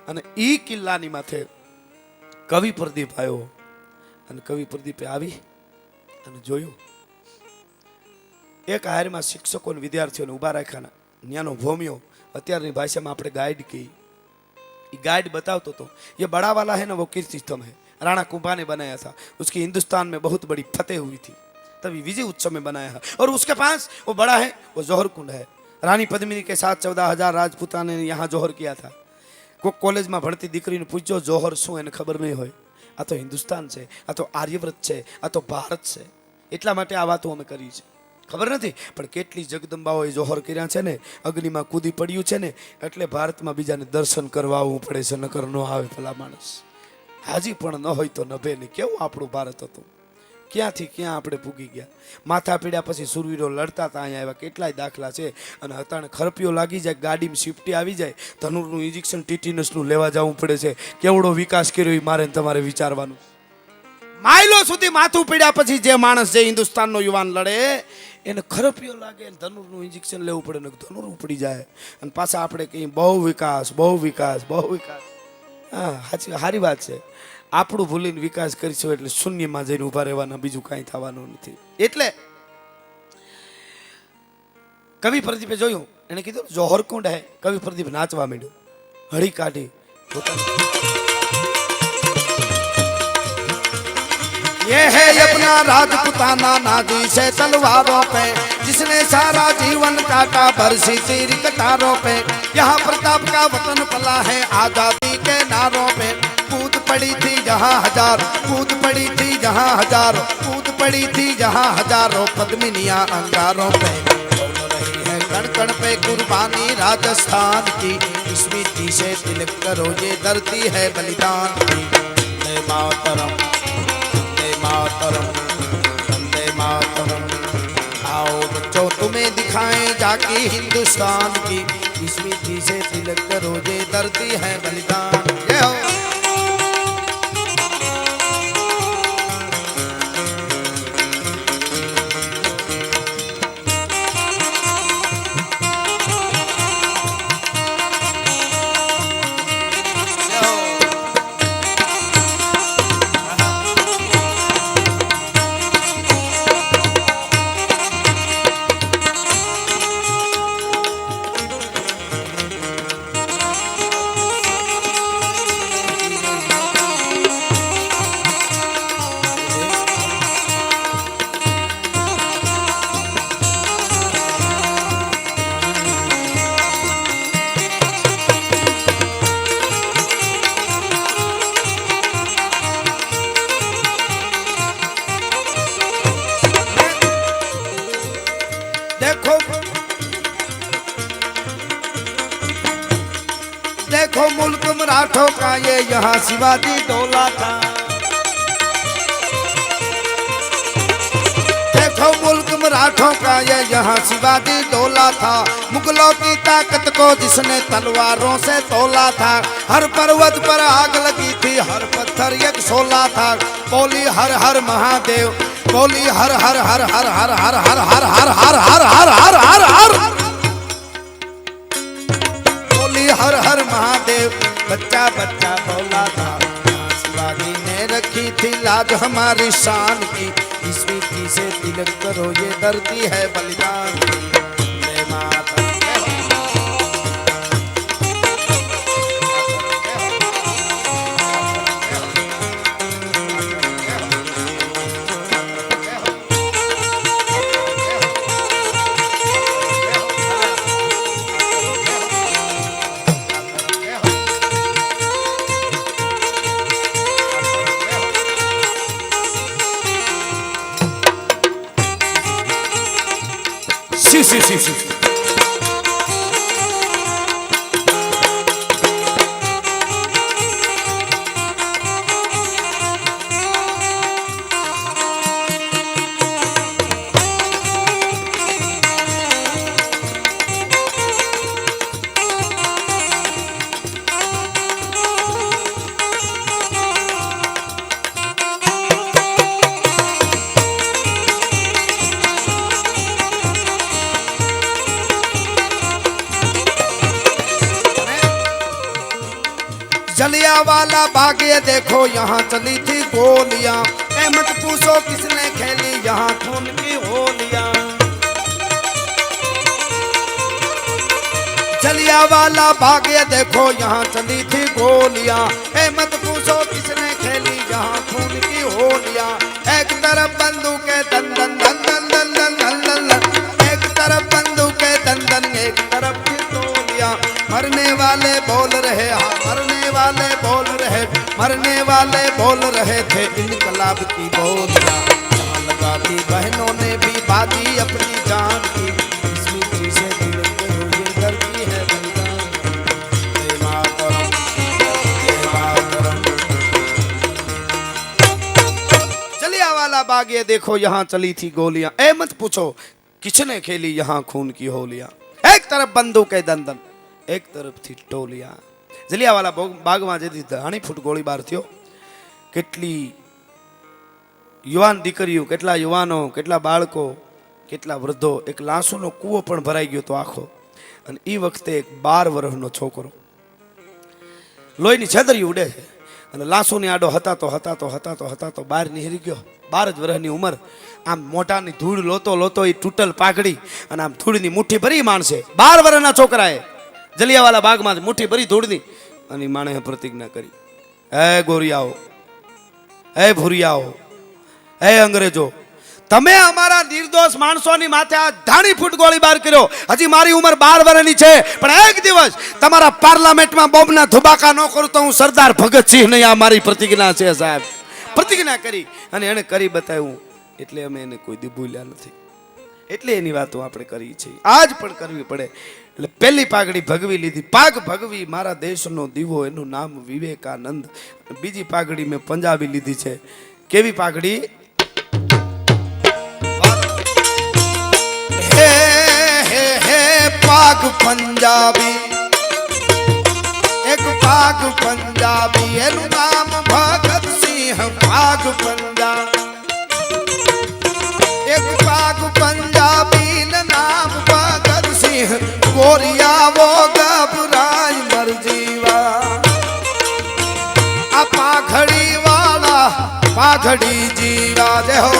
અને ઈ કિલ્લાની માથે કવિ પ્રદીપ આવ્યો અને કવિ પ્રદીપે આવી અને જોયું એક હારમાં શિક્ષકો અને વિદ્યાર્થીઓને ઊભા રાખ્યા। ન્યાનો ભોમિયો અત્યારની ભાષામાં આપણે ગાઈડ કહી, ये गाइड बताओ तो ये बड़ा वाला है ना, वो कीर्ति स्तंभ है, राणा कुंभा ने बनाया था, उसकी हिंदुस्तान में बहुत बड़ी फतेह हुई थी, तभी विजय उत्सव में बनाया है। और उसके पास वो बड़ा है, वो जौहर कुंड है। रानी पद्मिनी के साथ 14,000 राजपूता ने यहाँ जौहर किया था। को कॉलेज में भणती दीकरी ने पूछो जौहर शू एने खबर नहीं होय। आ तो हिंदुस्तान है, आ तो आर्यव्रत है, आ तो भारत है। એટલા માટે આ વાતો અમે કરી છે, ખબર નથી પણ કેટલી જગદંબાઓએ જોહર કર્યા છે ને, અગ્નિમાં કૂદી પડ્યું છે ને, એટલે ભારતમાં બીજાને દર્શન કરવા આવવું પડે છે, નકર ન આવે ભલા માણસ। હાજી પણ ન હોય તો નભે નહીં। કેવું આપણું ભારત હતું, ક્યાંથી ક્યાં આપણે પૂગી ગયા। માથા પીડ્યા પછી સુરવીરો લડતા હતા, અહીંયા એવા કેટલાય દાખલા છે। અને અતાણે ખરપીઓ લાગી જાય, ગાડીમાં શિફ્ટી આવી જાય, ધનુરનું ઇન્જેક્શન ટીટીનસનું લેવા જવું પડે છે। કેવડો વિકાસ કર્યો એ મારે તમારે વિચારવાનું। માઇલો સુધી માથું પીડ્યા પછી જે માણસ જે હિન્દુસ્તાનનો યુવાન લડે એને ખરપીઓ લાગે, ધનુરનું ઇન્જેક્શન લેવું પડે ને ધનુર ઉપડી જાય। અને પાછા આપણે કહીએ બહુ વિકાસ, બહુ વિકાસ, બહુ વિકાસ। હા, સાચી સારી વાત છે। આપણું ભૂલીને વિકાસ કરીશું એટલે શૂન્યમાં જઈને ઊભા રહેવાના, બીજું કાંઈ થવાનું નથી। એટલે કવિ પ્રદીપે જોયું, એને કીધું જોહર કુંડ હે। કવિ પ્રદીપ નાચવા માંડ્યો, હળી કાઢી ये है अपना राजपुताना नाजी से तलवारों पे, जिसने सारा जीवन काटा बरसी तीर कटारों पे। यहाँ प्रताप का वतन पला है आजादी के नारों पे। कूद पड़ी थी जहाँ हजार, कूद पड़ी थी जहाँ हजार, कूद पड़ी थी जहाँ हजारों पद्मिनियाँ अंगारों पे। रही है कण कण पे कुर्बानी राजस्थान की, इस मिट्टी से तिलक करो ये धरती है बलिदान की। वंदे मातरम, मातरम, वंदे मातरम। आओ बच्चों तुम्हें दिखाएं जाके हिंदुस्तान की, इस मिट्टी से तिलक करो ये धरती है बलिदान। जय हो। देखो मुल्क मराठों का ये यहाँ शिवाजी डोला था। देखो मुल्क मराठों का ये यहाँ शिवाजी डोला था। मुगलों की ताकत को जिसने तलवारों से तोला था। हर पर्वत पर आग लगी थी, हर पत्थर एक शोला था। बोली हर हर महादेव, बोली हर हर हर हर हर हर हर हर हर हर हर हर हर हर हर हर हर महादेव। बच्चा बच्चा बोला था, शिवाजी ने रखी थी लाज हमारी शान की, इस मिट्टी से तिलक करो ये धरती है बलिदान की। वंदे मातरम। સી સી સી સી जलियांवाला बाग ये देखो यहाँ चली थी गोलियां, ए मत पूछो किसने खेली यहाँ खून की होलियां। जलियांवाला बाग ये देखो यहाँ चली थी गोलियां, ए मत पूछो किसने खेली यहाँ खून की होलियां। एक तरफ बंदूक है दन दन दन दन दन दन दन दन दन, एक तरफ बंदूक है दन दन, एक तरफ की गोलियां। मरने वाले बोल रहे, हाँ मरने वाले बोल रहे, मरने वाले बोल रहे थे इनकलाब की बोलियां। जहाँ लगा दी बहनों ने भी बाजी अपनी जान की, इसमें पीछे दिल के हुए करती है बलिदान। जय मातरम, जय मातरम। जलियांवाला बाग ये देखो यहाँ चली थी गोलियां, ए मत पूछो किसने खेली यहाँ खून की होलियां। एक तरफ बंदूक है दन दन, एक तरफ थी टोलियां। जलियांवाला बागમાં જેથી 10 ફૂટ ગોળીબાર થયો, કેટલી યુવાન દીકરીઓ, કેટલા યુવાનો, કેટલા બાળકો, કેટલા વૃદ્ધો, એક લાશોનો કૂવો પણ ભરાઈ ગયો તો આખો। અને એ વખતે એક 12 વર્ષનો છોકરો લોહીની છેદરી ઉડે છે અને લાશોની આડો હતાતો બહાર નીકળી ગયો। 12 જ વર્ષની ઉંમર, આમ મોઢાની ધૂળ લોતો લોતો એ તૂટલ પાઘડી અને આમ ધૂળની મુઠ્ઠી ભરી માણસે 12 વર્ષના છોકરાએ જલિયાવાલા બાગમાં મુઠ્ઠી ભરી ધૂળની અને માણસે પ્રતિજ્ઞા કરી, હે ગોરિયાઓ, હે ભૂરિયાઓ, હે અંગ્રેજો, તમે અમારા નિર્દોષ માણસોની માથે આ 10 ફૂટ ગોળીબાર કર્યો। હજી મારી ઉંમર 12 વર્ષની છે, પણ એક દિવસ તમારા પાર્લામેન્ટમાં બોમ્બના ધુબાકા ન કરું તો હું સરદાર ભગતસિંહ નહીં। આ મારી પ્રતિજ્ઞા છે સાહેબ। પ્રતિજ્ઞા કરી અને એને કરી બતાવ્યું, એટલે અમે એને કોઈ દી ભૂલ્યા નથી। એટલે એની વાતો આપણે કરી છે, આજ પણ કરવી પડે। એટલે પહેલી પાઘડી ભગવી લીધી, પાગ ભગવી મારા દેશનો દીવો, એનું નામ વિવેકાનંદ। બીજી પાઘડી મેં પંજાબી લીધી છે। કેવી પાઘડી? હે હે હે પાગ પંજાબી, એક પાગ પંજાબી, એનું નામ ભગતસિંહ। પાગ પંજાબી, એક પાગ પંજાબી ને નામ ભગતસિંહ। गोरिया वो घबराई मर जीवा, आ पाघड़ी वाला पाघड़ी जीवा। जय हो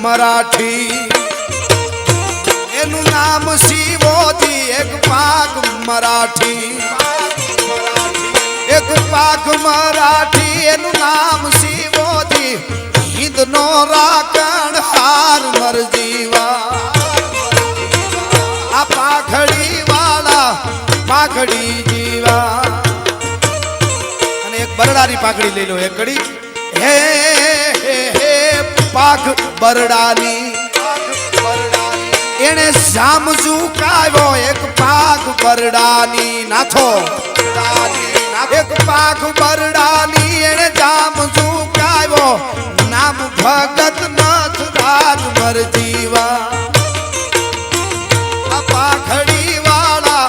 मराठी, एनु नाम शिवोजी। एक पाग मराठी, एक पाग मराठी, एनु नाम शिवोजी। हिंद नो राखण हार मर जीवा, आ पाघड़ी वाला पाघड़ी जीवा। અને એક બરડાની પાઘડી લઈ લો, એક કડી હે હે હે પાઘ બરડાની, એને જામ ઝુકાવ્યો। એક પાઘ બરડાની નાથો, એક પાઘ બરડાની, એને જામ ઝુકાવ્યો। નામ ભગત નાથ રાજ મર જીવા, આ પાઘડી વાળા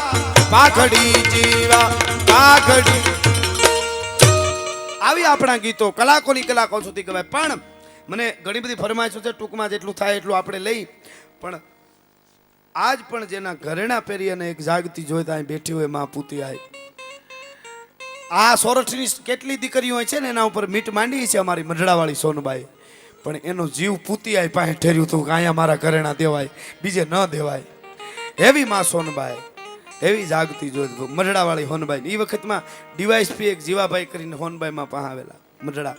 પાઘડી જીવા। પાઘડી આવી આપણા ગીતો કલાકોની કલાકો સુધી ગવાય, પણ મને ઘણી બધી ફરમાઈશો છે, ટૂંકમાં જેટલું થાય એટલું આપણે લઈ. પણ આજ પણ જેના ઘરેણા પહેરી અને એક જાગતી જોઈતા અહીં બેઠી હોય માં પૂતી આય. આ સોરઠની કેટલી દીકરીઓ હોય છે ને એના ઉપર મીટ માંડી છે અમારી મઢડાવાળી સોનબાઈ, પણ એનો જીવ પૂતી આય પાસે ઠેર્યું હતું કે અહીંયા મારા ઘરેણા દેવાય, બીજે ન દેવાય. એવી માં સોનબાઈ, એવી જાગતી જોઈ મઢડાવાળી હોનબાઈ. એ વખતમાં ડીવાયસપી એક જીવાભાઈ કરીને હોનબાઈમાં પાસે આવેલા મઢડા.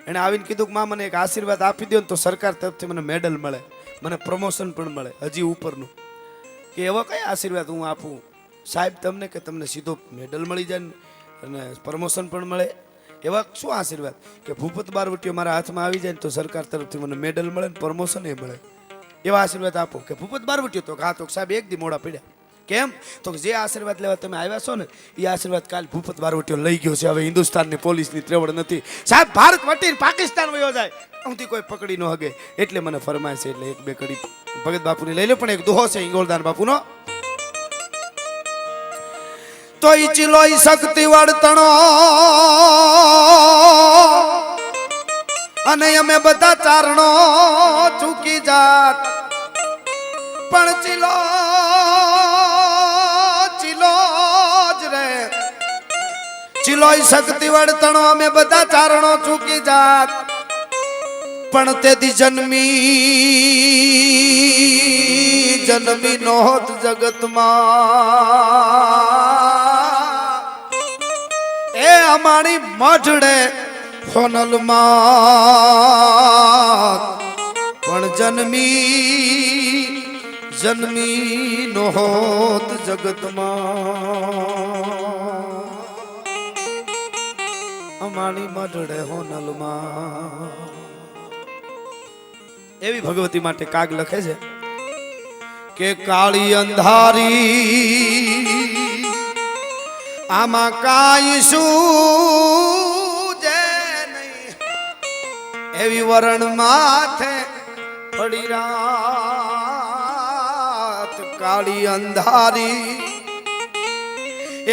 એણે આવીને કીધું કે માં મને એક આશીર્વાદ આપી દો ને તો સરકાર તરફથી મને મેડલ મળે, મને પ્રમોશન પણ મળે હજી ઉપરનું. કે એવા કયા આશીર્વાદ હું આપું સાહેબ તમને કે તમને સીધો મેડલ મળી જાય અને પ્રમોશન પણ મળે? એવા શું આશીર્વાદ? કે ભૂપત બારવટીઓ મારા હાથમાં આવી જાય ને તો સરકાર તરફથી મને મેડલ મળે ને પ્રમોશન એ મળે. એવા આશીર્વાદ આપો. કે ભૂપત બારવટીઓ તો હા તો સાહેબ એક દી મોડા પડ્યા. કેમ? તો જે આશીર્વાદ લેવા તમે આવ્યા છો ને એ આશીર્વાદ કાલ ભૂપત બારવટીઓ લઈ ગયો છે. હવે હિન્દુસ્તાનની પોલીસની ત્રેવડ નથી સાહેબ, ભારત વટીને પાકિસ્તાન વયો જાય અહીંથી કોઈ પકડી ન હગે. એટલે મને ફરમાય છે એટલે એક બે કડી ભગત બાપુની લઈ લે. પણ એક દોહો છે હિંગોળદાન બાપુનો. તો ઈ ચીલો ઈ શક્તિ વર્તણો અને અમે બધા ચારણો ચૂકી જાત, પણ ચીલો જ રે. ચીલો ઈ શક્તિ વર્તણો અમે બધા ચારણો ચૂકી જાત, પણ તેથી જન્મી નહોત જગતમાં એ અમારી મઢડે સોનલમાં, પણ જન્મી નહોત જગતમાં અમારી મઢડે સોનલમાં. એવી ભગવતી માટે કાગ લખે છે કે કાળી અંધારી આમાં કાંઈ શું જે નહીં, એવી વરણ માથે પડી રાત. કાળી અંધારી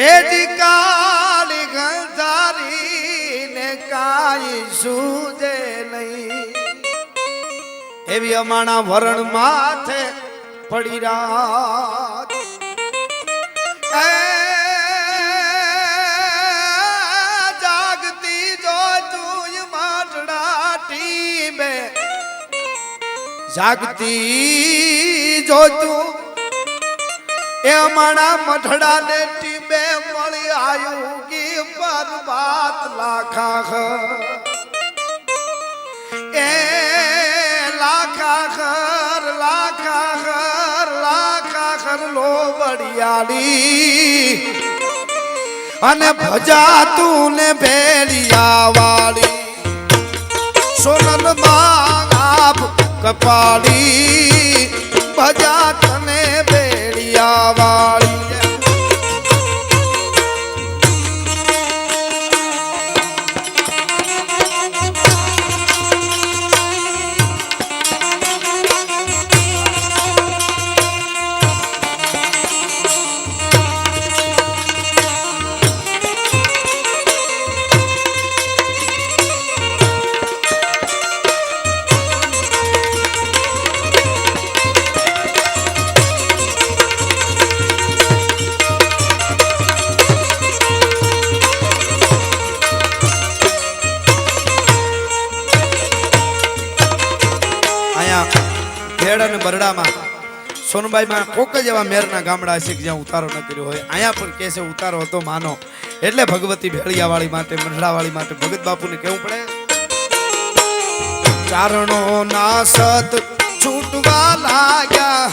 એ જી કાળી અંધારી ને કાંઈ શું જે નહીં, એવી અમાણા વરણ માથે પડી રાત. જાગતી જો તું માટડા ટીમે, જાગતી જો તું એ અમાણા મઠડા ને ટીમે મળી આયુ કી પર બાત લાખા એ લાખા લો બડિયાળી અને ભજા તું ને ભેડિયા વાળી સોનલ માં આપ કપાળી ભજા તને ભેડિયા વાળી. અને બરડામાં સોનબાઈમાં કોક જ એવા મેરના ગામડા છે કે જ્યાં ઉતારો ન કર્યો હોય. અહીંયા પણ કે છે ઉતારો હતો માનો. એટલે ભગવતી ભેળિયાવાળી માટે મઢડાવાળી માટે ભગત બાપુને કેવું પડે, ચારણો ના સત છૂટવા લાગ્યા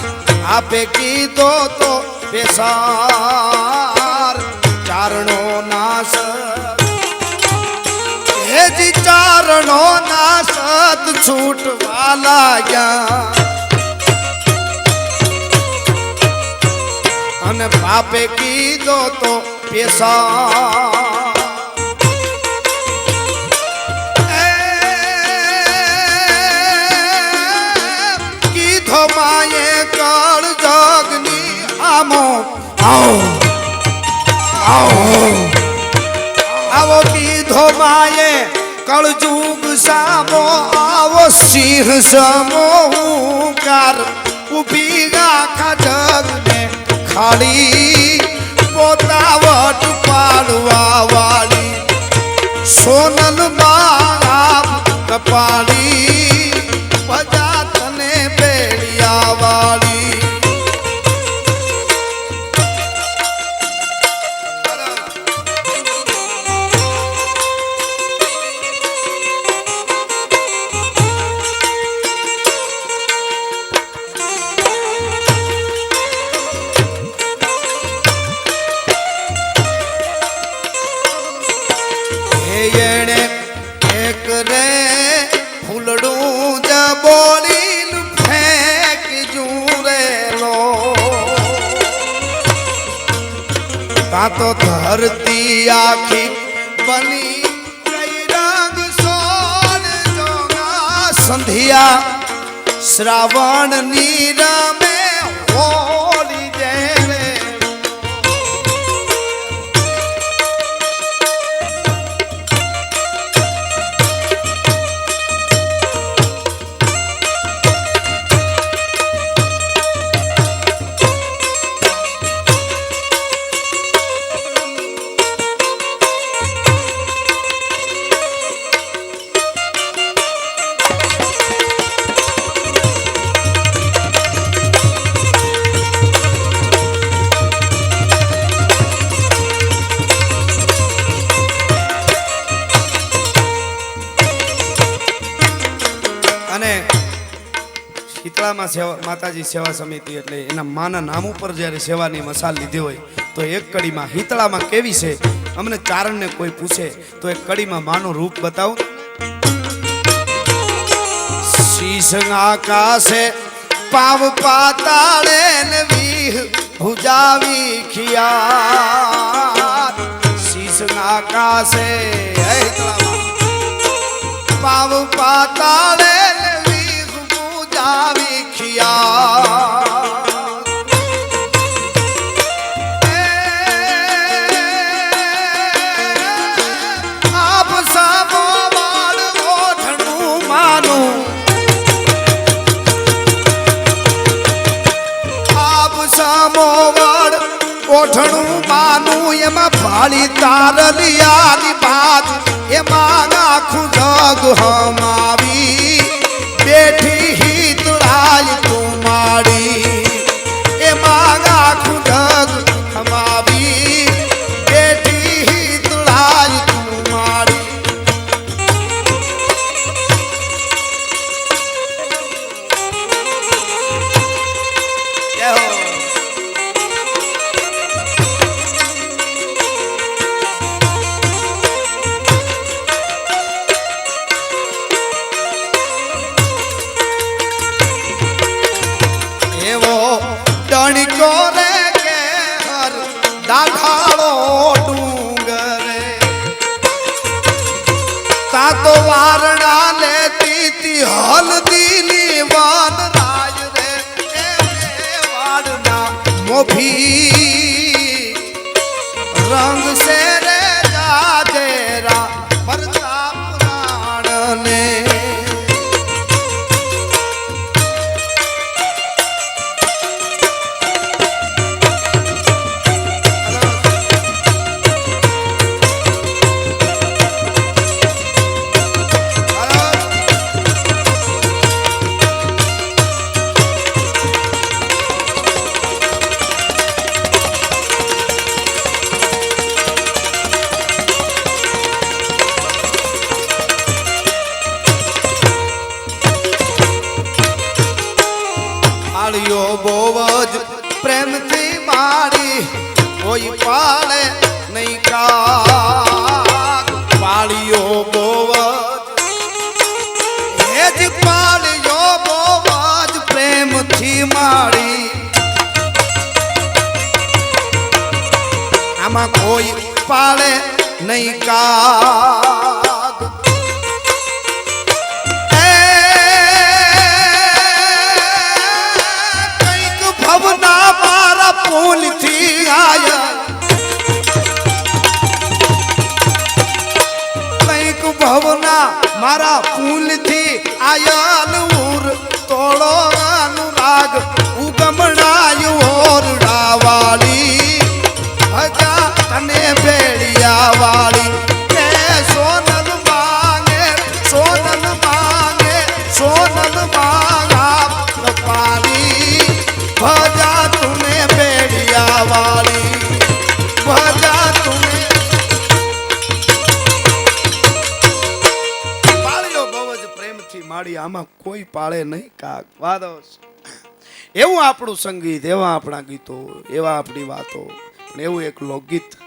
આપે કીધો તો પેસાર. ચારણો ના સત હેજી ચારણો ના સત છૂટવા લાગ્યા અને બાપે કીધો તો પેસા. કીધો માએ કળ જગની આમો આવો આવો આવો કીધો માએ કળજુગ સામો આવો સિંહ સમો હુંકાર ઉભી આખા જગને ખાલી પોતાવટ પાડવા વાળી સોનલ મારા કપાળી પજા તને બેડિયા વાળી એણે એક રે ફૂલડું જ બોલીને ફેંકજું રેલો તા તો ધરતી આખી બની કઈ રંગ સોન જોગા સંધ્યા શ્રાવણ ની રમે હોલી જેણે અને શીતળામાં સેવા માતાજી સેવા સમિતિ એટલે એના માના નામ ઉપર જ્યારે સેવાની મસાલ લીધી હોય તો એક કડીમાં શીતળામાં કેવી છે અમને ચારણને કોઈ પૂછે તો એક કડીમાં માનું રૂપ બતાવું શીશ આકાશે પાવ પાતાળે ને વીહ ભુજાવી ખિયા શીશ આકાશે પાવ પાતાળે આપ સામો વાળ ઓઠણું માનું આપ સામો વાળ ઓઠણું માનું એમાં ભાળી તારલિયાની બાત એમાં આખું જગ હમાવી બેઠી હિતળાય તું માડી એમાં આખું જગ હમાવી બેઠી હિતળાય તું માડી ડણકો રે કે હર દાઢાળો ડુંગરે તા તો વારણા લેતી તી હલદીની વાન રાજ રે વાડના મોભી રંગ સે રે જાજેરા પરતા પુરાણને પાળ્યો બોવજ પ્રેમથી મારી કોઈ પાળે નહીં કા પાળ્યો બોવજ હેજ પાળ્યો બોવજ પ્રેમથી મારી આમાં કોઈ પાળે નહીં કા ભવના મારા પૂલથી આયા કંઈક ભવના સોના મારા ફૂલથી આયલ ઉર તોડો અનુરાગ ઉગમણાય ઓરડા વાળી હજા તને ભેળિયા વાળી કે સોનલ માંગે પાણી ભજા તુને ભેળિયા વાળી ભજા તુને પાળ્યો બહુ જ પ્રેમથી માડી આમાં કોઈ પાળે નહીં કાક વાદો એવું આપણું સંગીત એવા આપણા ગીતો એવા આપણી વાતો પણ એવું એક લોકગીત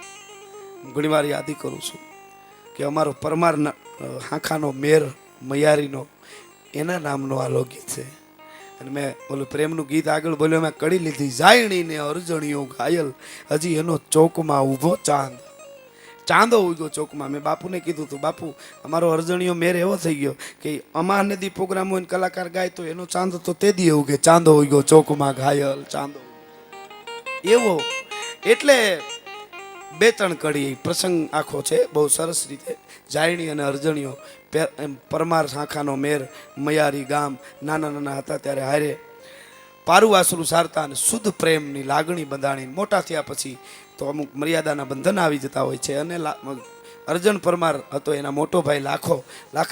ઘણી વાર યાદી કરું છું કે અમારો પરમાર હાંખાનો મેર મૈયારીનો એના નામનો આ લોકગીત છે અને મેં ઓલું પ્રેમનું ગીત આગળ બોલ્યો મેં કડી લીધી જાયણીને અરજણીઓ ઘાયલ હજી એનો ચોકમાં ઊભો ચાંદો ઉગ્યો ચોકમાં મેં બાપુને કીધું હતું બાપુ અમારો અરજણીયો મેર એવો થઈ ગયો કે અમાર નદી પ્રોગ્રામ હોય કલાકાર ગાય તો એનો ચાંદો તો તે દી એવું કે ચાંદો ઉગ્યો ચોકમાં ઘાયલ ચાંદો એવો એટલે બે ત્રણ કડી પ્રસંગ આખો છે બહુ સરસ રીતે જાયણી અને અરજણીઓ પરમાર શાખાનો મેર મયારી ગામ નાના નાના હતા ત્યારે હારે પારું આસરું સારતા અને શુદ્ધ પ્રેમની લાગણી બંધાણી મોટા થયા પછી તો અમુક મર્યાદાના બંધન આવી જતા હોય છે અને અર્જણ પરમાર હતો એના મોટો ભાઈ લાખા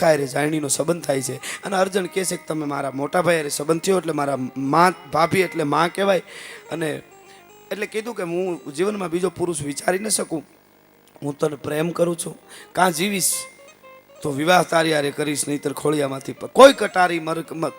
હારે જાયણીનો સંબંધ થાય છે અને અર્જણ કહે છે કે તમે મારા મોટા ભાઈ હારે સંબંધ થયો એટલે મારા માં ભાભી એટલે માં કહેવાય અને એટલે કીધું કે હું જીવનમાં બીજો પુરુષ વિચારી ન શકું હું તને પ્રેમ કરું છું કાં જીવીશ તો વિવાહ તારી હારે કરીશ નહીતર ખોળિયામાંથી કોઈ કટારી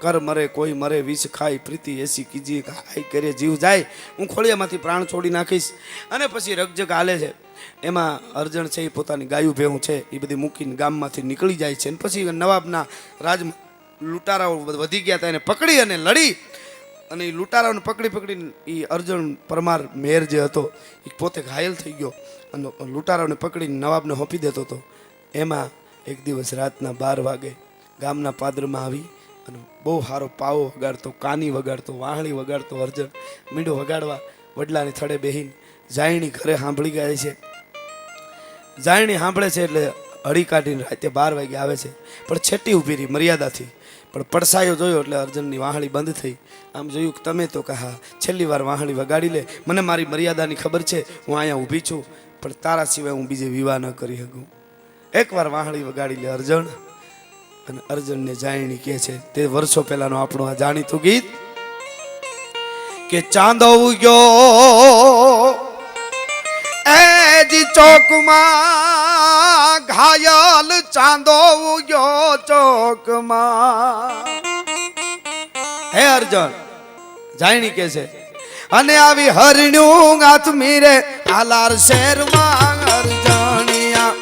કર મરે કોઈ મરે વિષ ખાઈ પ્રીતિ એસી કીજી હાઈ કરે જીવ જાય હું ખોળિયામાંથી પ્રાણ છોડી નાખીશ અને પછી રગજગ હાલે છે એમાં અર્જણ છે એ પોતાની ગાયું ભેહું છે એ બધી મૂકીને ગામમાંથી નીકળી જાય છે અને પછી નવાબના રાજ લૂંટારાઓ વધી ગયા હતા એને પકડી અને લડી અને એ લૂંટારાઓને પકડીને એ અર્જણ પરમાર મેર જે હતો એ પોતે ઘાયલ થઈ ગયો અને લૂંટારાઓને પકડીને નવાબને હોપી દેતો હતો એમાં એક દિવસ રાતના 12 વાગે ગામના પાદરમાં આવી અને બહુ સારો પાવો વગાડતો કાની વગાડતો વાહણી વગાડતો અર્જણ મીંડો વગાડવા વડલાની થડે બેહીને જાયણી ઘરે સાંભળી ગયા છે જાયણી સાંભળે છે એટલે હળી કાઢીને રાતે 12 વાગે આવે છે પણ છેટી ઊભી રહી મર્યાદાથી પણ પડસાયો જોયો એટલે અર્જણની વાહણી બંધ થઈ આમ જોયું કે તમે તો કહા છેલ્લી વાર વાહણી વગાડી લે મને મારી મર્યાદાની ખબર છે હું અહીંયા ઊભી છું પણ તારા સિવાય હું બીજે વિવાહ ન કરી શકું એકવાર વાહણી વગાડી લે અર્જણ અને અર્જણને જાયણી કહે છે તે વર્ષો પહેલાનો આપણું આ જાણીતું ગીત કે ચાંદો ઉગ્યો એજી ચોકમાં ઘાયલ ચાંદો ઉગ્યો ચોકમાં હે અર્જણ જાયણી કહે છે અને આવી હરણ્યું હાથ મીરે આલાર શેરમાં અર્જણિયા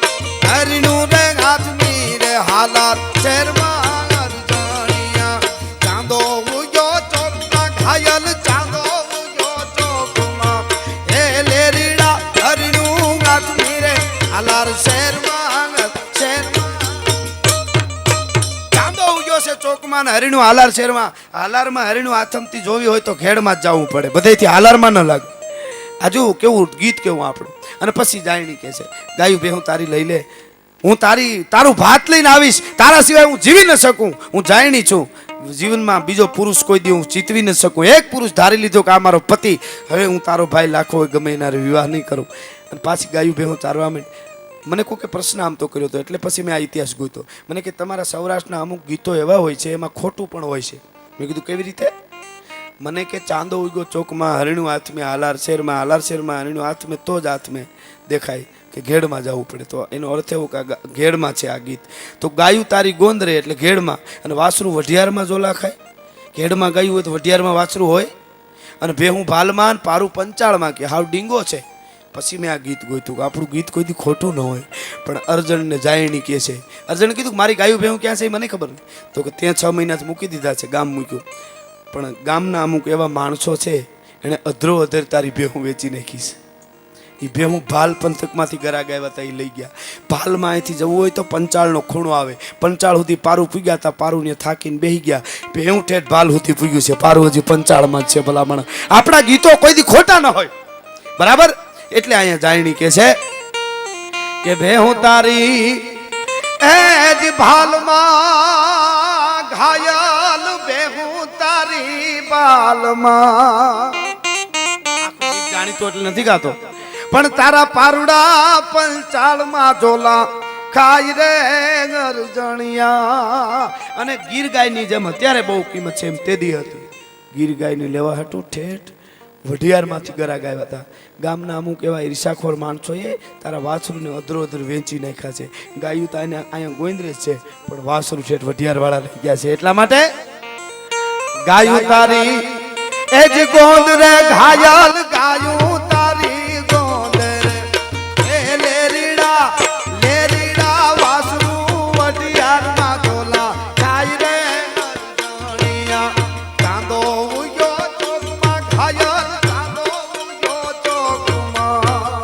હરણ્યું રે હાથ મીરે હાલાર શેરમાં અર્જણિયા ચાંદો ઉગ્યો ચોકમાં ઘાયલ ચાંદો ઉગ્યો ચોકમાં હે લેરીડા હરણ્યું હાથ મીરે આલાર શેરમાં ચોકમાં ને હરીણું હાલાર શેરમાં હાલારમાં હરીણું આથમતી જોવી હોય તો ખેડમાં જ જવું પડે બધેથી હાલારમાં ન લાગે આજુ કેવું ગીત કેવું આપણું અને પછી જાયણી કહે છે ગાયું બે હું તારી લઈ લે હું તારું ભાત લઈને આવીશ તારા સિવાય હું જીવી ન શકું હું જાયણી છું જીવનમાં બીજો પુરુષ કોઈ દી હું ચીતવી ન શકું એક પુરુષ ધારી લીધો કે આ મારો પતિ હવે હું તારો ભાઈ લાખો હોય ગમે એના વિવાહ નહીં કરું અને પાછી ગાયું બે હું ચારવા માંડી મને કોઈ પ્રશ્ન આમ તો કર્યો હતો એટલે પછી મેં આ ઇતિહાસ ગોત્યો મને કે તમારા સૌરાષ્ટ્રના અમુક ગીતો એવા હોય છે એમાં ખોટું પણ હોય છે મેં કીધું કેવી રીતે મને કે ચાંદો ઉગ્યો ચોકમાં હરણું હાથમાં હાલાર શેરમાં હરણું હાથમાં તો જ હાથમાં દેખાય કે ઘેડમાં જવું પડે તો એનો અર્થ એવો કે ઘેડમાં છે આ ગીત તો ગાયું તારી ગોંદરે એટલે ઘેડમાં અને વાસરું વઢિયારમાં જોલા ખાય ઘેડમાં ગાયું હોય તો વઢિયારમાં વાસરું હોય અને ભેહું ભાલમાં પારું પંચાળમાં કે હાવ ડીંગો છે પછી મેં આ ગીત ગોઈતું કે આપણું ગીત કોઈથી ખોટું ન હોય પણ અર્જણને જાયણી કહે છે અર્જણે કીધું મારી ગાયું ભેહું ક્યાં છે એ મને ખબર નહીં તો કે ત્યાં 6 મહિના મૂકી દીધા છે ગામ મૂક્યું પણ ગામના અમુક એવા માણસો છે એણે અધરો અધર તારી ભેહું વેચી નાખી છે એ ભેહું ભાલ પંથકમાંથી ગરા ગયા હતા એ લઈ ગયા ભાલમાં અહીંથી જવું હોય તો પંચાળનો ખૂણો આવે પંચાળ સુધી પારું પૂગ્યા હતા પારુંને થાકીને બેસી ગયા ભેહું ઠેઠ ભાલ સુધી પૂગ્યું છે પારું હજી પંચાળમાં જ છે ભલામણ આપણા ગીતો કોઈથી ખોટા ન હોય બરાબર એટલે અહીંયા જાયણી કહે છે કે ભેહું તારી એ જ ભાલમાં ઘાયલ બેહું તારી બાલમાં. જાણીતો એટલે નથી ગાતો, પણ તારા પારુડા પંચાળમાં ઝોલા ખાઈ રે ગરજણિયા. અને ગીર ગાયની જેમ અત્યારે બહુ કિંમત છે એમ તેદી હતી. ગીર ગાયને લેવા હતું ઠેઠ વઢિયારમાંથી ગરા ગાયા હતા. ગામના અમુક એવા ઈર્ષાખોર માણસોએ તારા વાસરુને અધરો અધર વેચી નાખ્યા છે. ગાયું તો અહીંયા ગોવિંદ્રેજ છે, પણ વાસરુ ઠેઠ વઢિયારવાળા લઈ ગયા છે. એટલા માટે ગાયું તારી એ જ ગોંદરે ઘાયલ, ગાયું તારી ગોંદરે એ લેરીડા લેરીડા વાસરુ વઢિયારમાં ઝોલા ખાઈ રે ગરજણિયા. કાંદો ઉયો ચોકમાં ઘાયલ, કાંદો ઉયો ચોકમાં.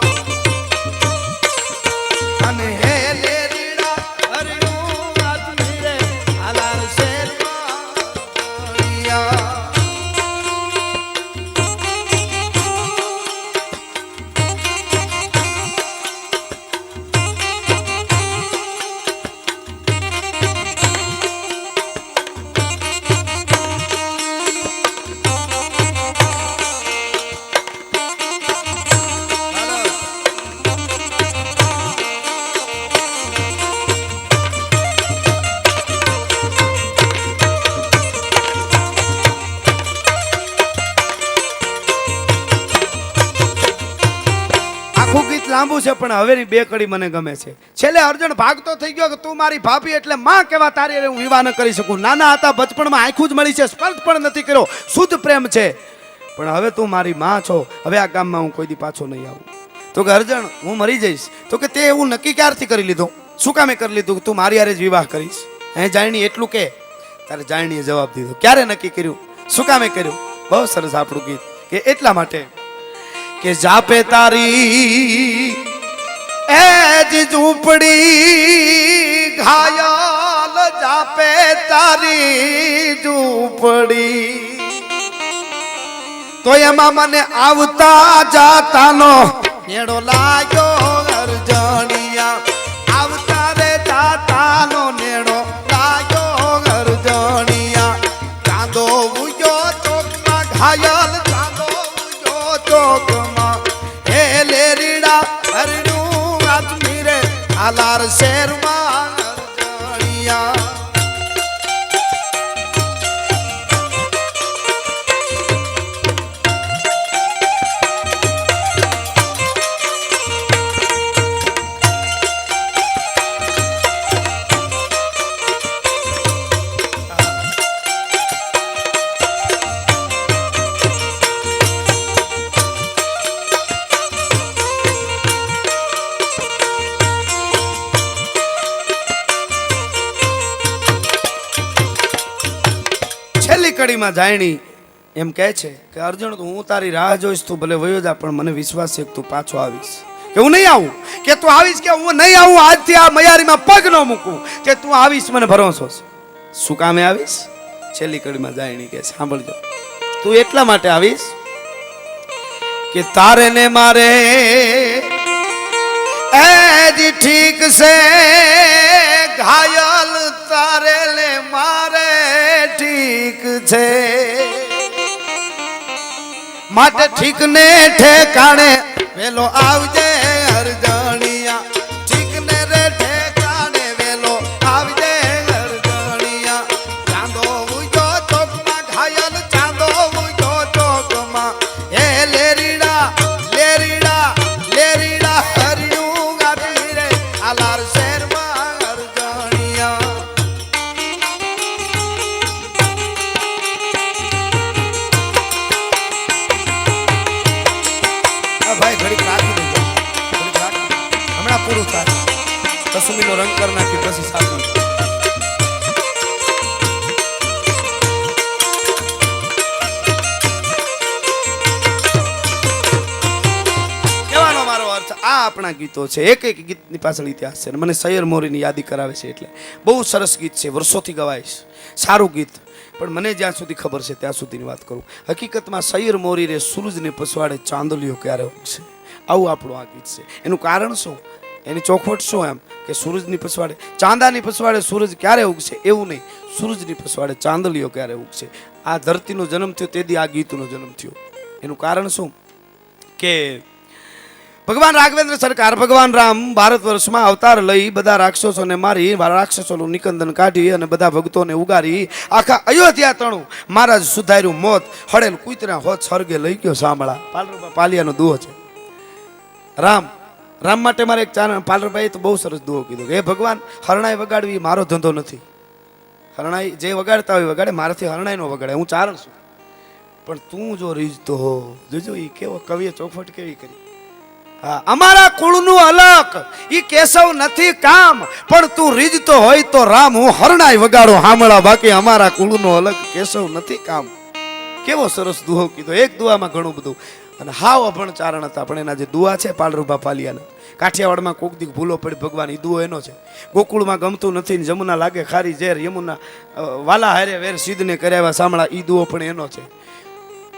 અને હે લેરીડા હરિયું આજની રે હાલાર શેરમાં ગરજણિયા. આખું ગીત લાંબુ છે, પણ હવેની બે કડી મને ગમે છે. છેલ્લે અર્જુન ભાગતો થઈ ગયો કે તું મારી ભાભી એટલે માં કેવા તારી હું વિવાહ ન કરી શકું. નાના હતા બચપણમાં આંખું જ મળી છે, સ્પર્શ પણ નથી કર્યો, શુદ્ધ પ્રેમ છે. પણ હવે તું મારી માં છો, હવે આ ગામમાં હું કોઈ દી પાછો નહીં આવું. તો કે અર્જુન હું મરી જઈશ. તો કે તે એવું નક્કી ક્યારથી કરી લીધું? શું કામે કરી લીધું કે તું મારી હારે જ વિવાહ કરીશ? હે જાયણી એટલું કે તારે જાયણીએ જવાબ દીધો. ક્યારે નક્કી કર્યું? શું કામે કર્યું? બહુ સરસ આપણું ગીત કે એટલા માટે કે જાપે તારી એ જ ઝૂંપડી ઘાયલ, જાપે તારી ઝૂંપડી. તો એમાં મને આવતા જાતાનો નેડો લાગ્યો ગરજણિયા. આવતા રે જાતાનો નેડો લાગ્યો ગરજણિયા. ચાંદો ઉયો ચોકમાં ઘાયલ, ચાંદો ઉયો ચોકમાં. હે લેરીડા હરનું આજમીરે હાલાર શેરમાં ગરજણિયા. કડીમાં જાયણી એમ કહે છે કે અર્જુન હું તારી રાહ જોઈશ, તું ભલે વયો જા, પણ મને વિશ્વાસ છે કે તું પાછો આવીશ. કે હું નહીં આવું, કે તું આવીશ, કે હું નહીં આવું, આજથી આ મયારીમાં પગ ન મૂકું, કે તું આવીશ, મને ભરોસો છે. શું કામે આવીશ? છેલ્લી કડીમાં જાયણી કે સાંભળજો, તું એટલા માટે આવીશ કે તારે ને મારે એ જ ઠીક છે ઘાયલ, તારે લે મારે ઠીક છે. માટે ઠીક ને ઠેકાણે વેલો આવજે અરજણિયા. ઠીક ને રે ઠેકાણે વેલો આવજે અરજણિયા. ચાંદો ઉજો ચોકમાં ઘાયલ, ચાંદો ઉજો ચોકમાં. એ લેરીડા લેરીડા લેરીડા હરિયું ગાડી રે આલાર શેરમાં અરજણિયા. ભાઈ ઘડીક રાખી દેજો, ઘડીક રાખી, હમણાં પૂરું થાય. કસુમીનો રંગ કરી નાખી પછી સાચું. કહેવાનો મારો અર્થ આ આપણા ગીતો છે, એક એક ગીતની પાછળ ઇતિહાસ છે. મને સૈયર મોરીની યાદી કરાવે છે, એટલે બહુ સરસ ગીત છે, વર્ષોથી ગવાય છે, સારું ગીત. પણ મને જ્યાં સુધી ખબર છે ત્યાં સુધીની વાત કરું. હકીકતમાં સૈયર મોરી રે સૂરજને પછવાડે ચાંદલિયો ક્યારે ઉગશે, આવું આપણું આ ગીત છે. એનું કારણ શું? એની ચોખવટ શું એમ કે સૂરજની પછવાડે ચાંદાની પછવાડે સૂરજ ક્યારે ઉગશે એવું નહીં, સૂરજની પછવાડે ચાંદલીઓ ક્યારે ઉગશે. આ ધરતીનો જન્મ થયો તેથી આ ગીતનો જન્મ થયો. એનું કારણ શું કે ભગવાન રાઘવેન્દ્ર સરકાર ભગવાન રામ ભારત વર્ષમાં અવતાર લઈ બધા રાક્ષસોને મારી રાક્ષસોનું નિકંદન કાઢી અને બધા ભક્તોને ઉગારી આખા અયોધ્યા તણું મહારાજ સુધાર્યું મોત હળેલ કુતરા હોત સ્વર્ગે લઈ ગયો સાંભળા. પાલરૂપા પાલિયાનો દુહો છે. રામ માટે મારે એક પાલરભાઈ તો બહુ સરસ દુહો કીધો કે હે ભગવાન હરણાઈ વગાડવી મારો ધંધો નથી. હરણાઈ જે વગાડતા હોય વગાડે, મારાથી હરણાઈ નો વગાડે, હું ચારણ છું. પણ તું જો રીઝતો હો, જોજો એ કેવો કવિએ ચોખવટ કેવી કરી. હા, અમારા કુળનું અલક ઈ કેશવ નથી કામ, પણ તું રીઝતો હોય તો રામ હું હરણાઈ વગાડો હામળા, બાકી અમારા કુળનો અલક કેશવ નથી કામ. કેવો સરસ દુહો કીધો. એક દુઆમાં ઘણું બધું. અને હાવ અભણ ચારણ હતા, પણ એના જે દુઆ છે પાલરૂપા પાલિયાના, કાઠિયાવાડમાં કોક દી ભૂલો પડી ભગવાન એ દુઓ એનો છે. ગોકુળમાં ગમતું નથી ને જમુના લાગે ખારી ઝેર, યમુના વાલા હારે વેર સિદ્ધને કર્યા સાંભળા, ઈ દુઓ પણ એનો છે.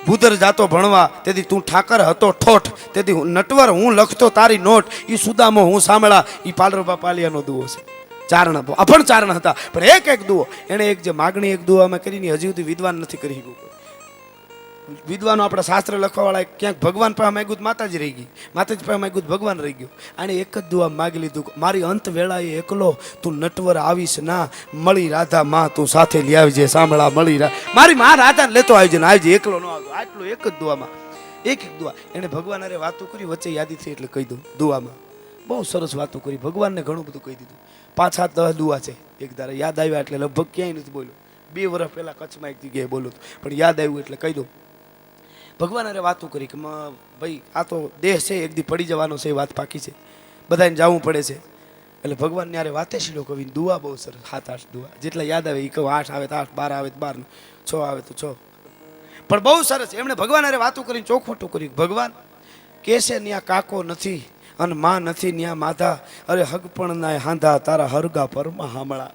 ભૂદર જાતો ભણવા તેથી તું ઠાકર હતો ઠોઠ, તેથી નટવર હું લખતો તારી નોટ, ઈ સુદામો હું સાંભળા, ઈ પાલરૂપા પાલિયાનો દુઓ છે. ચારણ અભણ ચારણ હતા, પણ એક દુઓ એને એક જે માગણી એક દુઆમાં કરીને હજી સુધી વિદ્વાન નથી કરી ગયું. વિદ્વાનો આપણા શાસ્ત્ર લખવાવાળા ક્યાંક ભગવાન પાસે માગ્યું માતાજી રહી ગઈ, માતાજી પાસે માગ્યું ભગવાન રહી ગયું. આને એક જ દુઆ માગી લીધું, મારી અંત વેળાએ એકલો તું નટવર આવીશ ના, મળી રાધા માં તું સાથે લઈ આવજે સાંભળા, મળી મારી માં રાધાને લેતો આવજે ને આવજે, એકલો ન આવતો. આટલું એક જ દુઆમાં એક દુઆ એને ભગવાન અરે વાતો કરી, વચ્ચે યાદી થઈ એટલે કહી દઉં. દુઆમાં બહુ સરસ વાતો કરી, ભગવાનને ઘણું બધું કહી દીધું. 5-7-10 દુઆ છે. એક ધારે યાદ આવ્યા એટલે લગભગ ક્યાંય નથી બોલ્યો. 2 વર્ષ પહેલા કચ્છમાં એક જગ્યાએ બોલું પણ યાદ આવ્યું એટલે કહી દઉં. ભગવાન અરે વાતો કરી કે ભાઈ આ તો દેહ છે, એક દી પડી જવાનો છે, વાત પાકી છે, બધાને જવું પડે છે. એટલે ભગવાન યારે વાતે શીલો કવિ દુઆ બહુ સરસ. 7-8 દુઆ જેટલા યાદ આવે એ કહું. 8 આવે તો 8, 12 આવે તો 12, 6 આવે તો 6, પણ બહુ સરસ. એમણે ભગવાન અરે વાતો કરીને ચોખવટું કર્યું. ભગવાન કેસે ન્યા કાકો નથી અને માં નથી ન્યા માધા, અરે હગપણ ના હાંધા તારા હરગા પરમાં હામળા.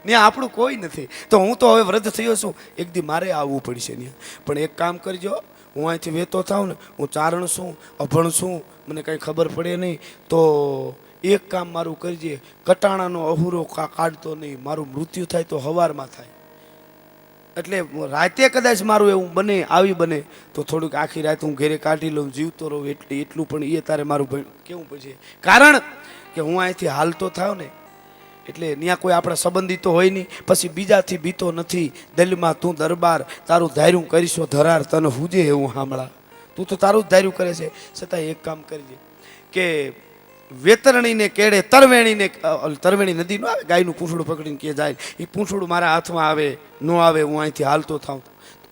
ત્યાં આપણું કોઈ નથી, તો હું તો હવે વૃદ્ધ થયો છું, એક દી મારે આવવું પડશે ત્યાં. પણ એક કામ કરજો, હું અહીંથી વેતો થાઉં ને, હું ચારણ છું, અભણ છું, મને કંઈ ખબર પડે નહીં, તો એક કામ મારું કરજે, કટાણાનો અહુરો કાઢતો નહીં, મારું મૃત્યુ થાય તો હવારમાં થાય. એટલે રાતે કદાચ મારું એવું બને, આવી બને તો થોડુંક આખી રાત હું ઘેરે કાઢી લઉં, જીવતો રહું, એટલું પણ એ તારે મારું કેવું પડશે. કારણ કે હું અહીંથી હાલતો થાવ ને એટલે ત્યાં કોઈ આપણા સંબંધિતો હોય નહીં, પછી બીજાથી બીતો નથી, દિલમાં તું દરબાર, તારું ધાર્યું કરીશો ધરાર, તને હુજે એવું હામળા. તું તો તારું જ ધાર્યું કરે છે, છતાં એક કામ કરજે કે વેતરણીને કેળે તરવેણી નદી નો આવે, ગાયનું પૂંછડું પકડીને કે જાય, એ પૂંછડું મારા હાથમાં આવે ન આવે, હું અહીંથી હાલતો થાઉં.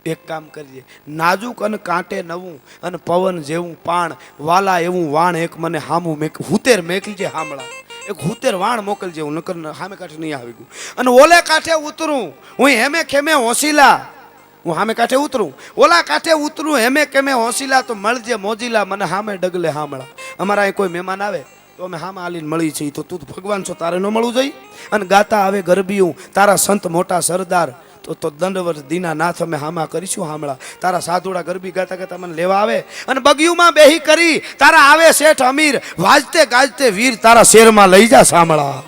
એક કામ કરજે, નાજુક અને કાંટે નવું અને પવન જેવું પાણ, વાલા એવું વાણ એક મને હામું હુતેર મેકલજે હામળા. એક હુતેર વાણ મોકલજે, હું નકર સામે કાંઠે નહીં આવી ગયું. અને ઓલે કાંઠે ઉતરું હું હેમે ખેમે હોંસીલા, હું સામે કાંઠે ઉતરું, ઓલા કાંઠે ઉતરું હેમે કેમે હોંસીલા, તો મળજે મોજીલા મને સામે ડગલે હામળા. અમારા અહીં કોઈ મહેમાન આવે તો અમે હામાં આલીને મળી છીએ, તો તું ભગવાન છો તારે ન મળવું જોઈએ. અને ગાતા આવે ગરબીયું તારા સંત મોટા સરદાર, તો દંડવત દીનાનાથ અમે હામા કરીશું હામળા. તારા સાધુડા ગરબી ગાતા ગાતા મને લેવા આવે અને બગીયુમાં બેહી કરી તારા આવે શેઠ અમીર, વાજતે ગાજતે વીર તારા શેરમાં લઈ જા સાંભળા.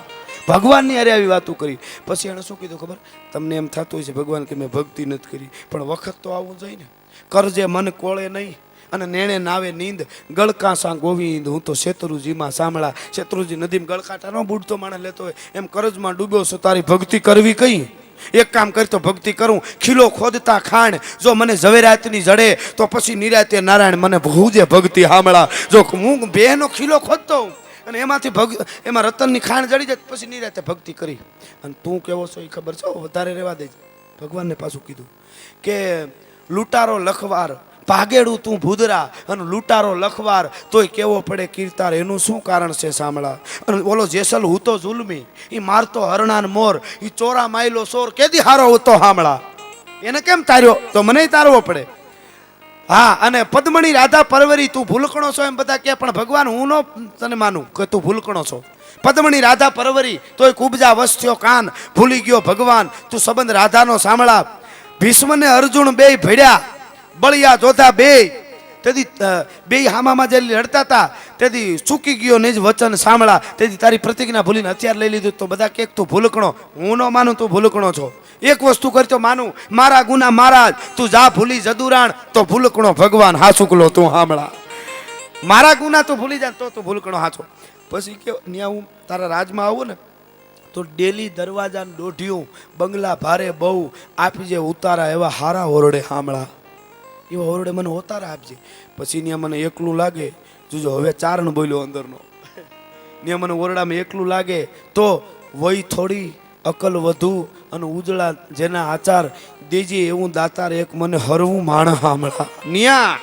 ભગવાનની અરે આવી વાતો કરી. પછી એને શું કીધું ખબર? તમને એમ થતું હોય છે ભગવાન કે મેં ભક્તિ નથી કરી, પણ વખત તો આવવું જોઈએ ને. કરજે મન કોળે નહીં અને નેણે નાવે નીંદ, ગળકાસા ગોવિંદ હું તો શેત્રુજીમાં સાંભળા. શેત્રુજી નદીમાં ગળકાંટા નો બુડતો માણસ લેતો હોય એમ કરજમાં ડૂબ્યો છો, તારી ભક્તિ કરવી કઈ? એક કામ કરી તો ભક્તિ કરું, ખીલો ખોદતા ખાણ, જો મને ઝવેરાતની જડે તો પછી નિરાતે નારાયણ મને ભૂજે ભક્તિ હામળા. જો હું બેનો ખીલો ખોદતો અને એમાંથી એમાં રતનની ખાણ જડી જાય પછી નિરાતે ભક્તિ કરી. અને તું કેવો છો એ ખબર છે, વધારે રહેવા દેજે. ભગવાનને પાછું કીધું કે લૂંટારો લખવાર ભાગેડું તું ભૂદરા, અને લૂંટારો લખવાર તોય કેવો પડે કીર્તાર, એનું શું કારણ છે સાંભળા. અને ઓલો જેસલ હુતો જુલમી, એ મારતો હરણાન મોર, એ ચોરા માયલો સોર કેદી હારો હતો હામળા, એને કેમ તાર્યો તો મને તારવો પડે. હા, અને પદ્મણી રાધા પરવરી તું ભૂલકણો છો એમ બધા કે, પણ ભગવાન હું નો તને માનું કે તું ભૂલકણો છો. પદ્મણી રાધા પરવરી તોય કુબજા વસ્યો કાન, ભૂલી ગયો ભગવાન તું સંબંધ રાધાનો સાંભળા. ભીષ્મને અર્જુન બેય ભેડ્યા, બળિયા જોધા બે તેથી બે હામામાં જે લડતા હતા તેથી ચૂકી ગયો ને જ વચન સાંભળા, તેથી તારી પ્રતિજ્ઞા ભૂલીને હથિયાર લઈ લીધું. તો બધા કે તું ભૂલકણો, હું ન માનું તું ભૂલકણો છો. એક વસ્તુ કરતો માનું, મારા ગુના મારા જ, તું જા ભૂલી જદુરાણ તો ભૂલકણો ભગવાન હાસુકલો તું સાંભળા. મારા ગુના તું ભૂલી જા તો તું ભૂલકણો હાચો. પછી કે ન્યા હું તારા રાજમાં આવું ને તો ડેલી દરવાજા દોઢિયું બંગલા ભારે બહુ આપી જે ઉતારા એવા હારા ઓરડે સાંભળા, એવા ઓરડે મને ઉતારા આપજે. પછી ત્યાં મને એકલું લાગે, જોજો હવે ચારણ બોલ્યો અંદરનો, ત્યાં મને ઓરડામાં એકલું લાગે તો વય થોડી અકલ વધુ અને ઉજળા જેના આચાર દેજે એવું દાતાર એક મને હરવું માણ સાંભળા. ન્યા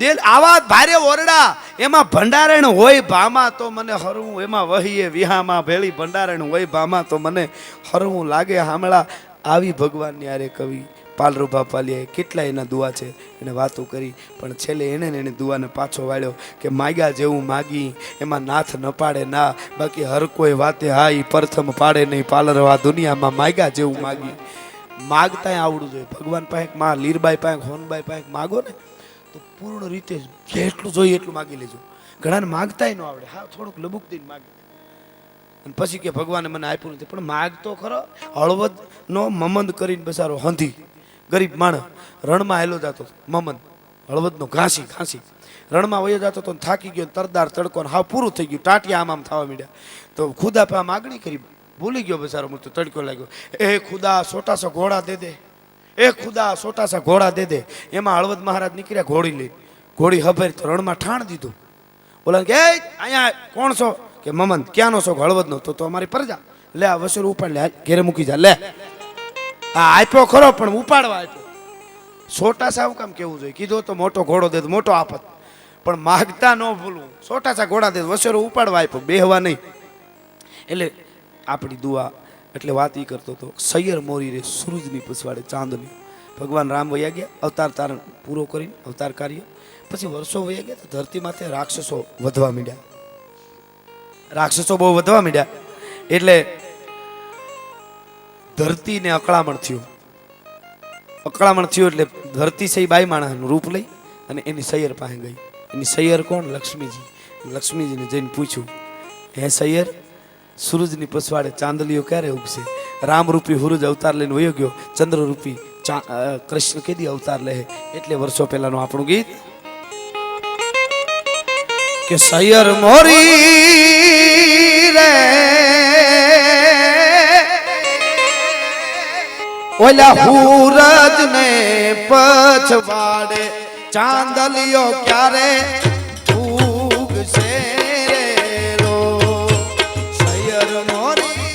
દિલ આવાજ ભારે ઓરડા એમાં ભંડારણ હોય ભામાં તો મને હરવું, એમાં વહીએ વિહામાં ભેળી ભંડારણ હોય ભામાં તો મને હરવું લાગે સાંભળા. આવી ભગવાનની આરે કવિ પાલરૂભા પાલિયાએ કેટલા એના દુઆ છે એને વાતો કરી, પણ છેલ્લે એને દુઆને પાછો વાળ્યો કે માગ્યા જેવું માગી એમાં નાથ ન પાડે ના, બાકી હર કોઈ વાતે હા ઈ પ્રથમ પાડે નહીં. પાલરવા દુનિયામાં માગ્યા જેવું માગી. માગતાય આવડું જોઈએ. ભગવાન પાસે માં લીરબાઈ પાસે હોનબાઈ પાસે માગો ને તો પૂર્ણ રીતે જેટલું જોઈએ એટલું માગી લેજો. ઘણાને માગતાય ન આવડે, હા થોડુંક લબુક દઈને માગી અને પછી કે ભગવાને મને આપ્યું નથી. પણ માગતો ખરો. હળવદ નો મમંદ કરીને બસારો હંધી ગરીબ માણસ રણમાં હેલો જતો મમંદ, હળવદનો ઘાસી રણમાં વયો જતો તો થાકી ગયો, તરદાર તડકો હાવ પૂરું થઈ ગયું, ટાટિયા આમ થવા માંડ્યા. તો ખુદા પા માગણી કરી, ભૂલી ગયો બસારો મૂર્તો, તડકો લાગ્યો. એ ખુદા છોટા સા ઘોડા દે દે, એ ખુદા છોટા સા ઘોડા દે દે. એમાં હળવદ મહારાજ નીકળ્યા ઘોડી લઈ, ઘોડી હભેર તો રણમાં ઠાણ દીધું. બોલા કે અહીંયા કોણ છો? કે મમંદ. ક્યાંનો છો? હળવદનો. તો અમારી પ્રજા. લે આ વસૂર ઉપાડ લે, ઘેરે મૂકી જા. લે આ આપ્યો ખરો પણ ઉપાડવા આપ્યો. છોટા સાવ કામ કેવું જોઈએ? કીધું તો મોટો ઘોડો દે, મોટો આફત. પણ માગતા ન ભૂલવું. છોટા સા ઘોડા દે, વસેરો ઉપાડવા આપ્યો, બેહવા નહીં. એટલે આપણી દુઆ એટલે વાત ઈ કરતો હતો. સૈયર મોરી રે સૂરજની પછવાડે ચાંદની. ભગવાન રામ વયા ગયા અવતાર તારણ પૂરો કરીને, અવતાર કાર્ય. પછી વર્ષો વયા ગયા તો ધરતી માથે રાક્ષસો વધવા માંડ્યા. રાક્ષસો બહુ વધવા માંડ્યા એટલે ધરતીને અકળામણ થયું. અકળામણ થયું એટલે ધરતી સહી બાઈ માણસનું રૂપ લઈ અને એની સૈયર પાસે ગઈ. એની સૈયર કોણ? લક્ષ્મીજી. લક્ષ્મીજીને જઈને પૂછ્યું, હે સૈયર, સૂરજની પછવાડે ચાંદલીઓ ક્યારે ઉગશે? રામરૂપી સૂરજ અવતાર લઈને વયો ગયો, ચંદ્રરૂપી કૃષ્ણ કેદી અવતાર લે? એટલે વર્ષો પહેલાનું આપણું ગીત કે સૈયર મોરી રે ઓલા સૂરજ ને પછવાડે ચાંદલિયો ક્યારે ઉગશે રો? સૈયર મોરી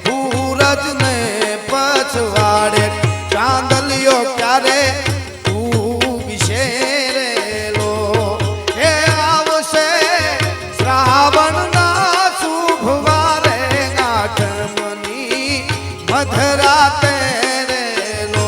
સૂરજ ને પછવાડે ચાંદલિયો ક્યારે ઉગશે રો? એ આવશે શ્રાવણ ના શુભ વારે આઠમની મધરાતે રેલો.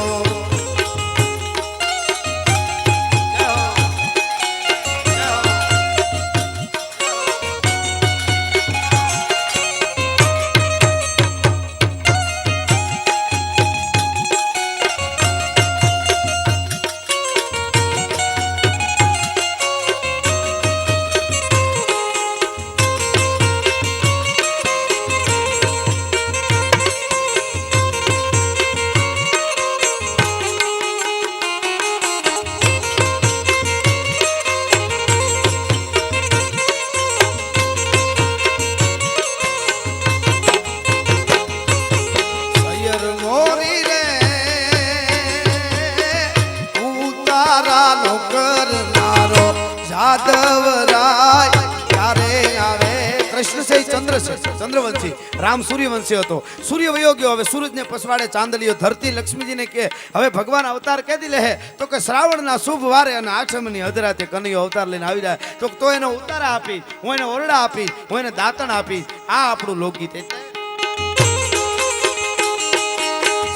ચંદ્રવંશી રામ સૂર્યવંશી હતો. સૂર્ય વયો ગયો, હવે સૂરજને પછવાડે ચાંદલિયો. ધરતી લક્ષ્મીજીને કે હવે ભગવાન અવતાર કેદી લે? તો કે શ્રાવણના શુભ વારે અને આઠમની અધરાતે કનૈયો અવતાર લઈને આવી જાય. તો એનો ઉતારા આપીશ, હું એને ઓરડા આપીશ, હું એને દાંતણ આપીશ. આ આપણું લોકગીત.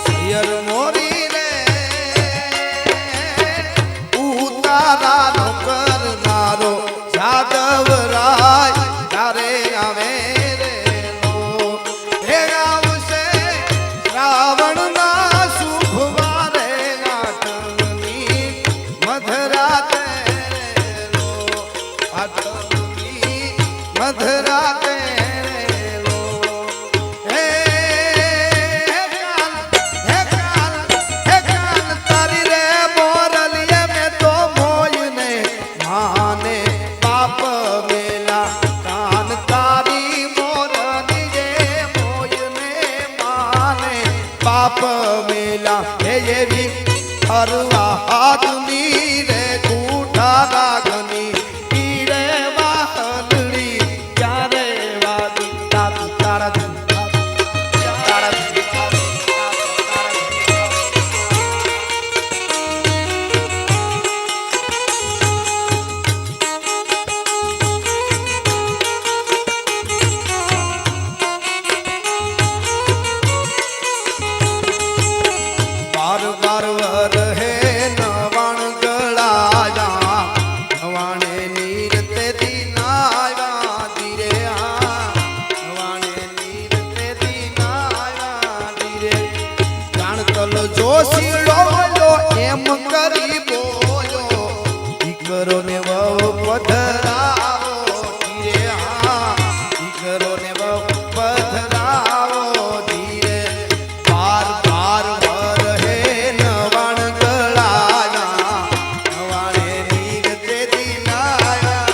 સૈયર મોરી રે ઉતારા નો કરનારો જાદવ રાય ત્યારે આવે પધરાતે લો હે કાન તારી રે મોરલીએ મેં તો મોયને માને પાપ મેલા કાન તારી મોરલી રે મોયને માને પાપ મેલા હે એવી હરવા હાથની રે કૂઠા રાગની પીરે વાહનડી ક્યારે વાદી તારા તારા બાર બાર વર હે નવાણ ગળાયા નવાણે નીર તે દીનાયા ધીરે નવાણે નીર તે દીનાયા ધીરે જાણતલ જોશીડો લો એમ કરી બોલ્યો દીકરો ને વહુ પધરાવો ધીરે દીકરો ને વહુ પધરાવો ધીરે બાર બાર વર હે નવાણ ગળાયા નવાણે નીર તે દીનાયા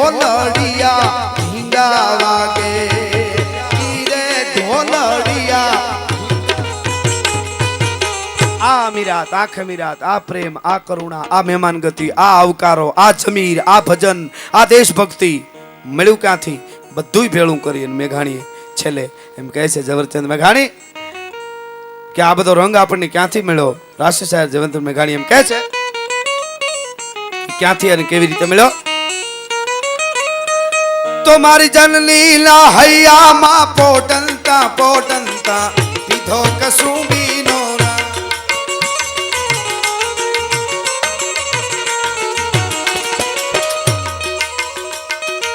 ઢોલડિયા ઢીંગા વાગે રે ઢોલડિયા આ મીરાત આ ખમીરાત આ પ્રેમ આ કરુણા આ મહેમાન ગતિ આ આવકારો આ જમીર આ ભજન આ દેશભક્તિ મળ્યું ક્યાંથી બધુંય ભેળું કરી અને મેઘાણીએ છેલ્લે એમ કહે છે ઝવેરચંદ મેઘાણી કે આ બધો રંગ આપણને ક્યાંથી મળ્યો રાષ્ટ્રીય શાયર ઝવેરચંદ મેઘાણી એમ કહે છે ક્યાંથી અને કેવી રીતે મળ્યો તો મારી જનલીલા હૈયામાં પોટંતા પોટંતા પીધો કસુંબીનો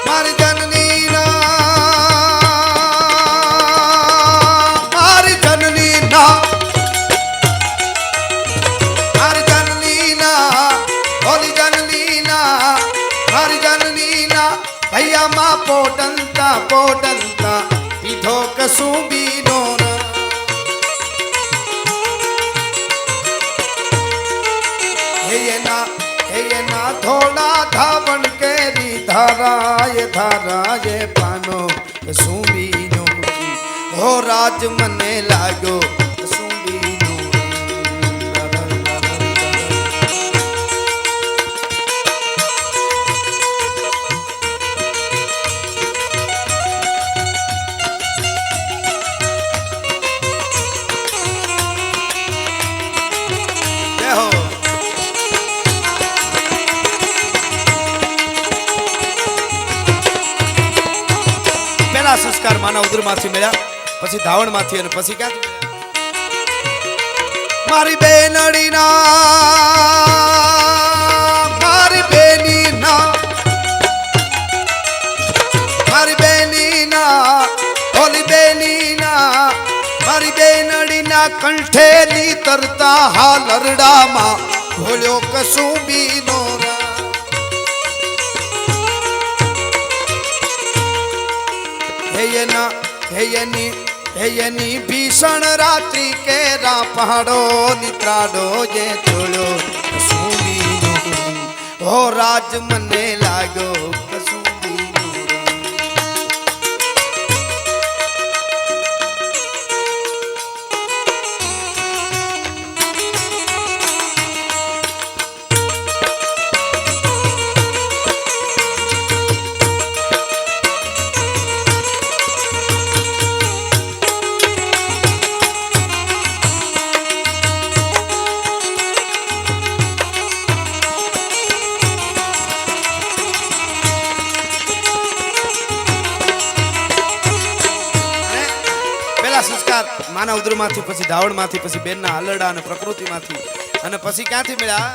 મારી જનલીલા મારી જનલીલા મારી જનલીલા ઓલી જનલીલા મારી જનલીલા હૈયામાં પોટંતા પોટંતા પીધો કસુંબીનો હેયના થોડા ધાવણ કેરી ધારાએ પાનો કસુંબીનો હો રાજ મને લાગ્યો કસુંબીનો સંસ્કાર માના ઉદરમાંથી મળ્યા પછી ધાવણમાંથી અને પછી ક્યાંથી મારી બેનડીના મારી બેનીના મારી બેનીના ઓલી બેનીના મારી બેનડીના કંઠેની તરતા હાલ હરડામાં ઘોળ્યો કસુંબીનો હેયની એની ભીષણ રાત્રિ કેરા પહાડો નિત્રાડો જે થોડો કસુંબીનો હો રાજ મને લાગ્યો કસુંબીનો સંસ્કાર માના ઉદરમાંથી પછી ધાવણમાંથી પછી બેનના આલરડા અને પ્રકૃતિમાંથી અને પછી ક્યાંથી મળ્યા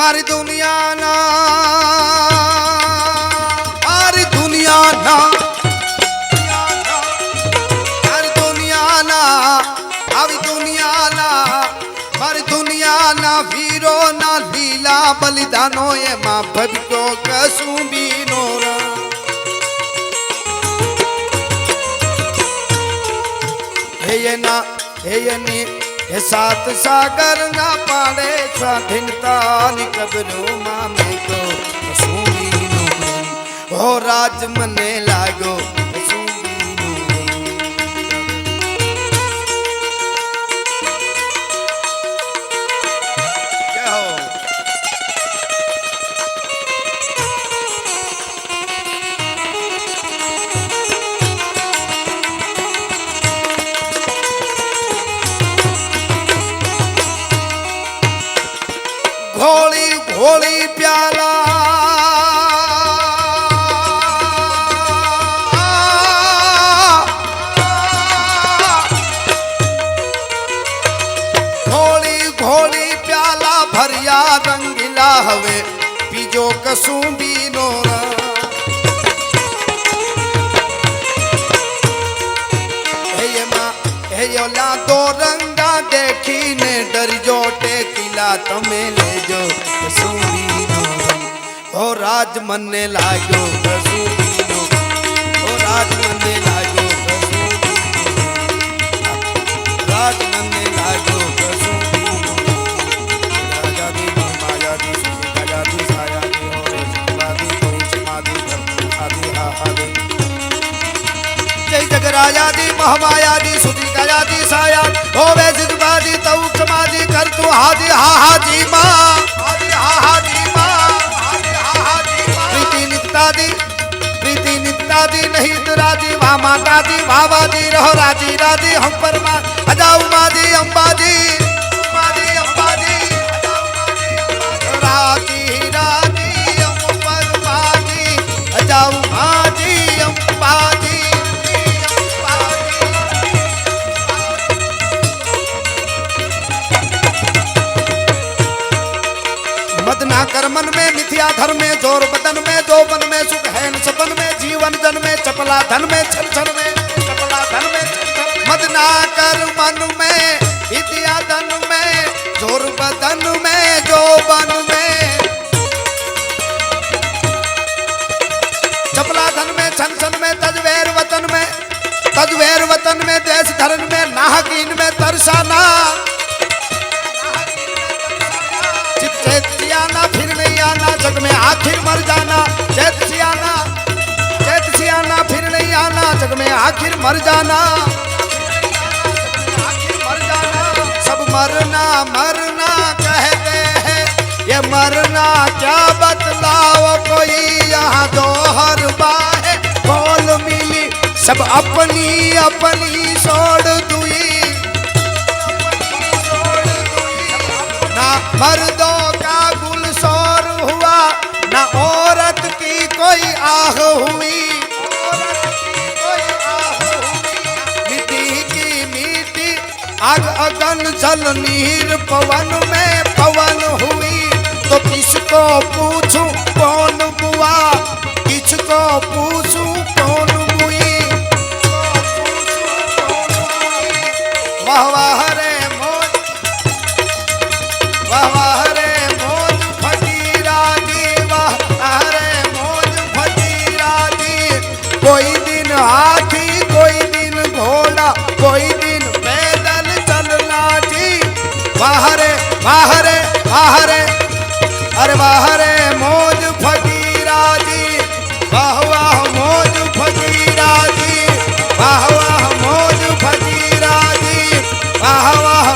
મારી દુનિયાના મારી દુનિયાના આવી દુનિયાના મારી દુનિયાના વીરોના લીલા બલિદાનો એમાં ભટક્યો કસુંબીનો એની એ સાત સાગર ના પાડે સ્વાધીનતાની કબરોમાં મેં તો કસુંબીનો હો રાજ મને લાગ્યો घोड़ी घोड़ी प्याला घोड़ी घोड़ी प्याला भरिया रंगीला हवे पीजो कसूंबीनो दो रंगा देखी ने डरजो टेकीला तमे लेजो कसूंबीनो ओ राज मने लागो कसूंबीनो ओ राज मने लागो कसूंबीनो राज मने लागो कसूंबीनो राजा दी माया दी राजा दी साया दी और समाधि कोई समाधि कर आदि हा आदि जय जग राजा दी महामाया दी सुधी गया दी साया ओ वे जिदबादी तौ समाधि कर तू हाजी हा हाजी मां हाजी हा हाजी मां हाजी हा हाजी मां प्रीति नित्यादी नहीं राजी वा माता दी भावादी रहो राजी राजी हम परमा अजाऊ मादी अंबादी मादी अंबादी राजी राजी हम परमादी अजाऊ मादी अंबादी मदना कर मन में मिथ्या धर्म में जोर बदन में जोबन में सुख है सपन में जीवन जन में चपला धन में छन छन में चपला धन में मदना कर मन में मिथ्या धन में जोर बदन में जोबन में चपला धन में छन छन में तजवेर वतन में देश धर्म में नाहकीन में तरसाना चेत फिर नहीं आना जग में आखिर मर जाना चेत सियाना फिर नहीं आना जग में आखिर मर जाना सब मरना मरना कहते हैं ये मरना क्या बतलाओ कोई यहाँ जोहर बाहे बोल मिली सब अपनी अपनी छोड़ दुई ना मर्दों का गुलशोर हुआ ना औरत की कोई आह हुई मिट्टी की मिट्टी आग अगन जल नीर पवन में पवन हुई तो किसको पूछूं कौन बुआ किसको पूछूं कौन बुई वाह वाह रे मौज वाह वाह रे मौज फकीरा दी वाह रे मौज બાહરે બાહરે અરે બાહરે મોજ ફકીરાજી વાહ વાહ મોજ ફકીરાજી વાહ વાહ મોજ ફકીરાજી વાહ વાહ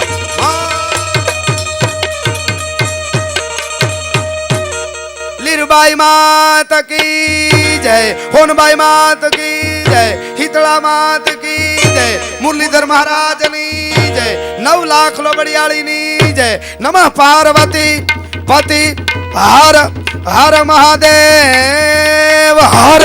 લીરબાઈ માત કી જય હોનબાઈ માત કી જય હિતળા માત કી જય મુરલીધર મહારાજની જય 9 લાખ લોબડિયાળીની જય નમઃ પાર્વતી પતિ હર હર મહાદેવ હર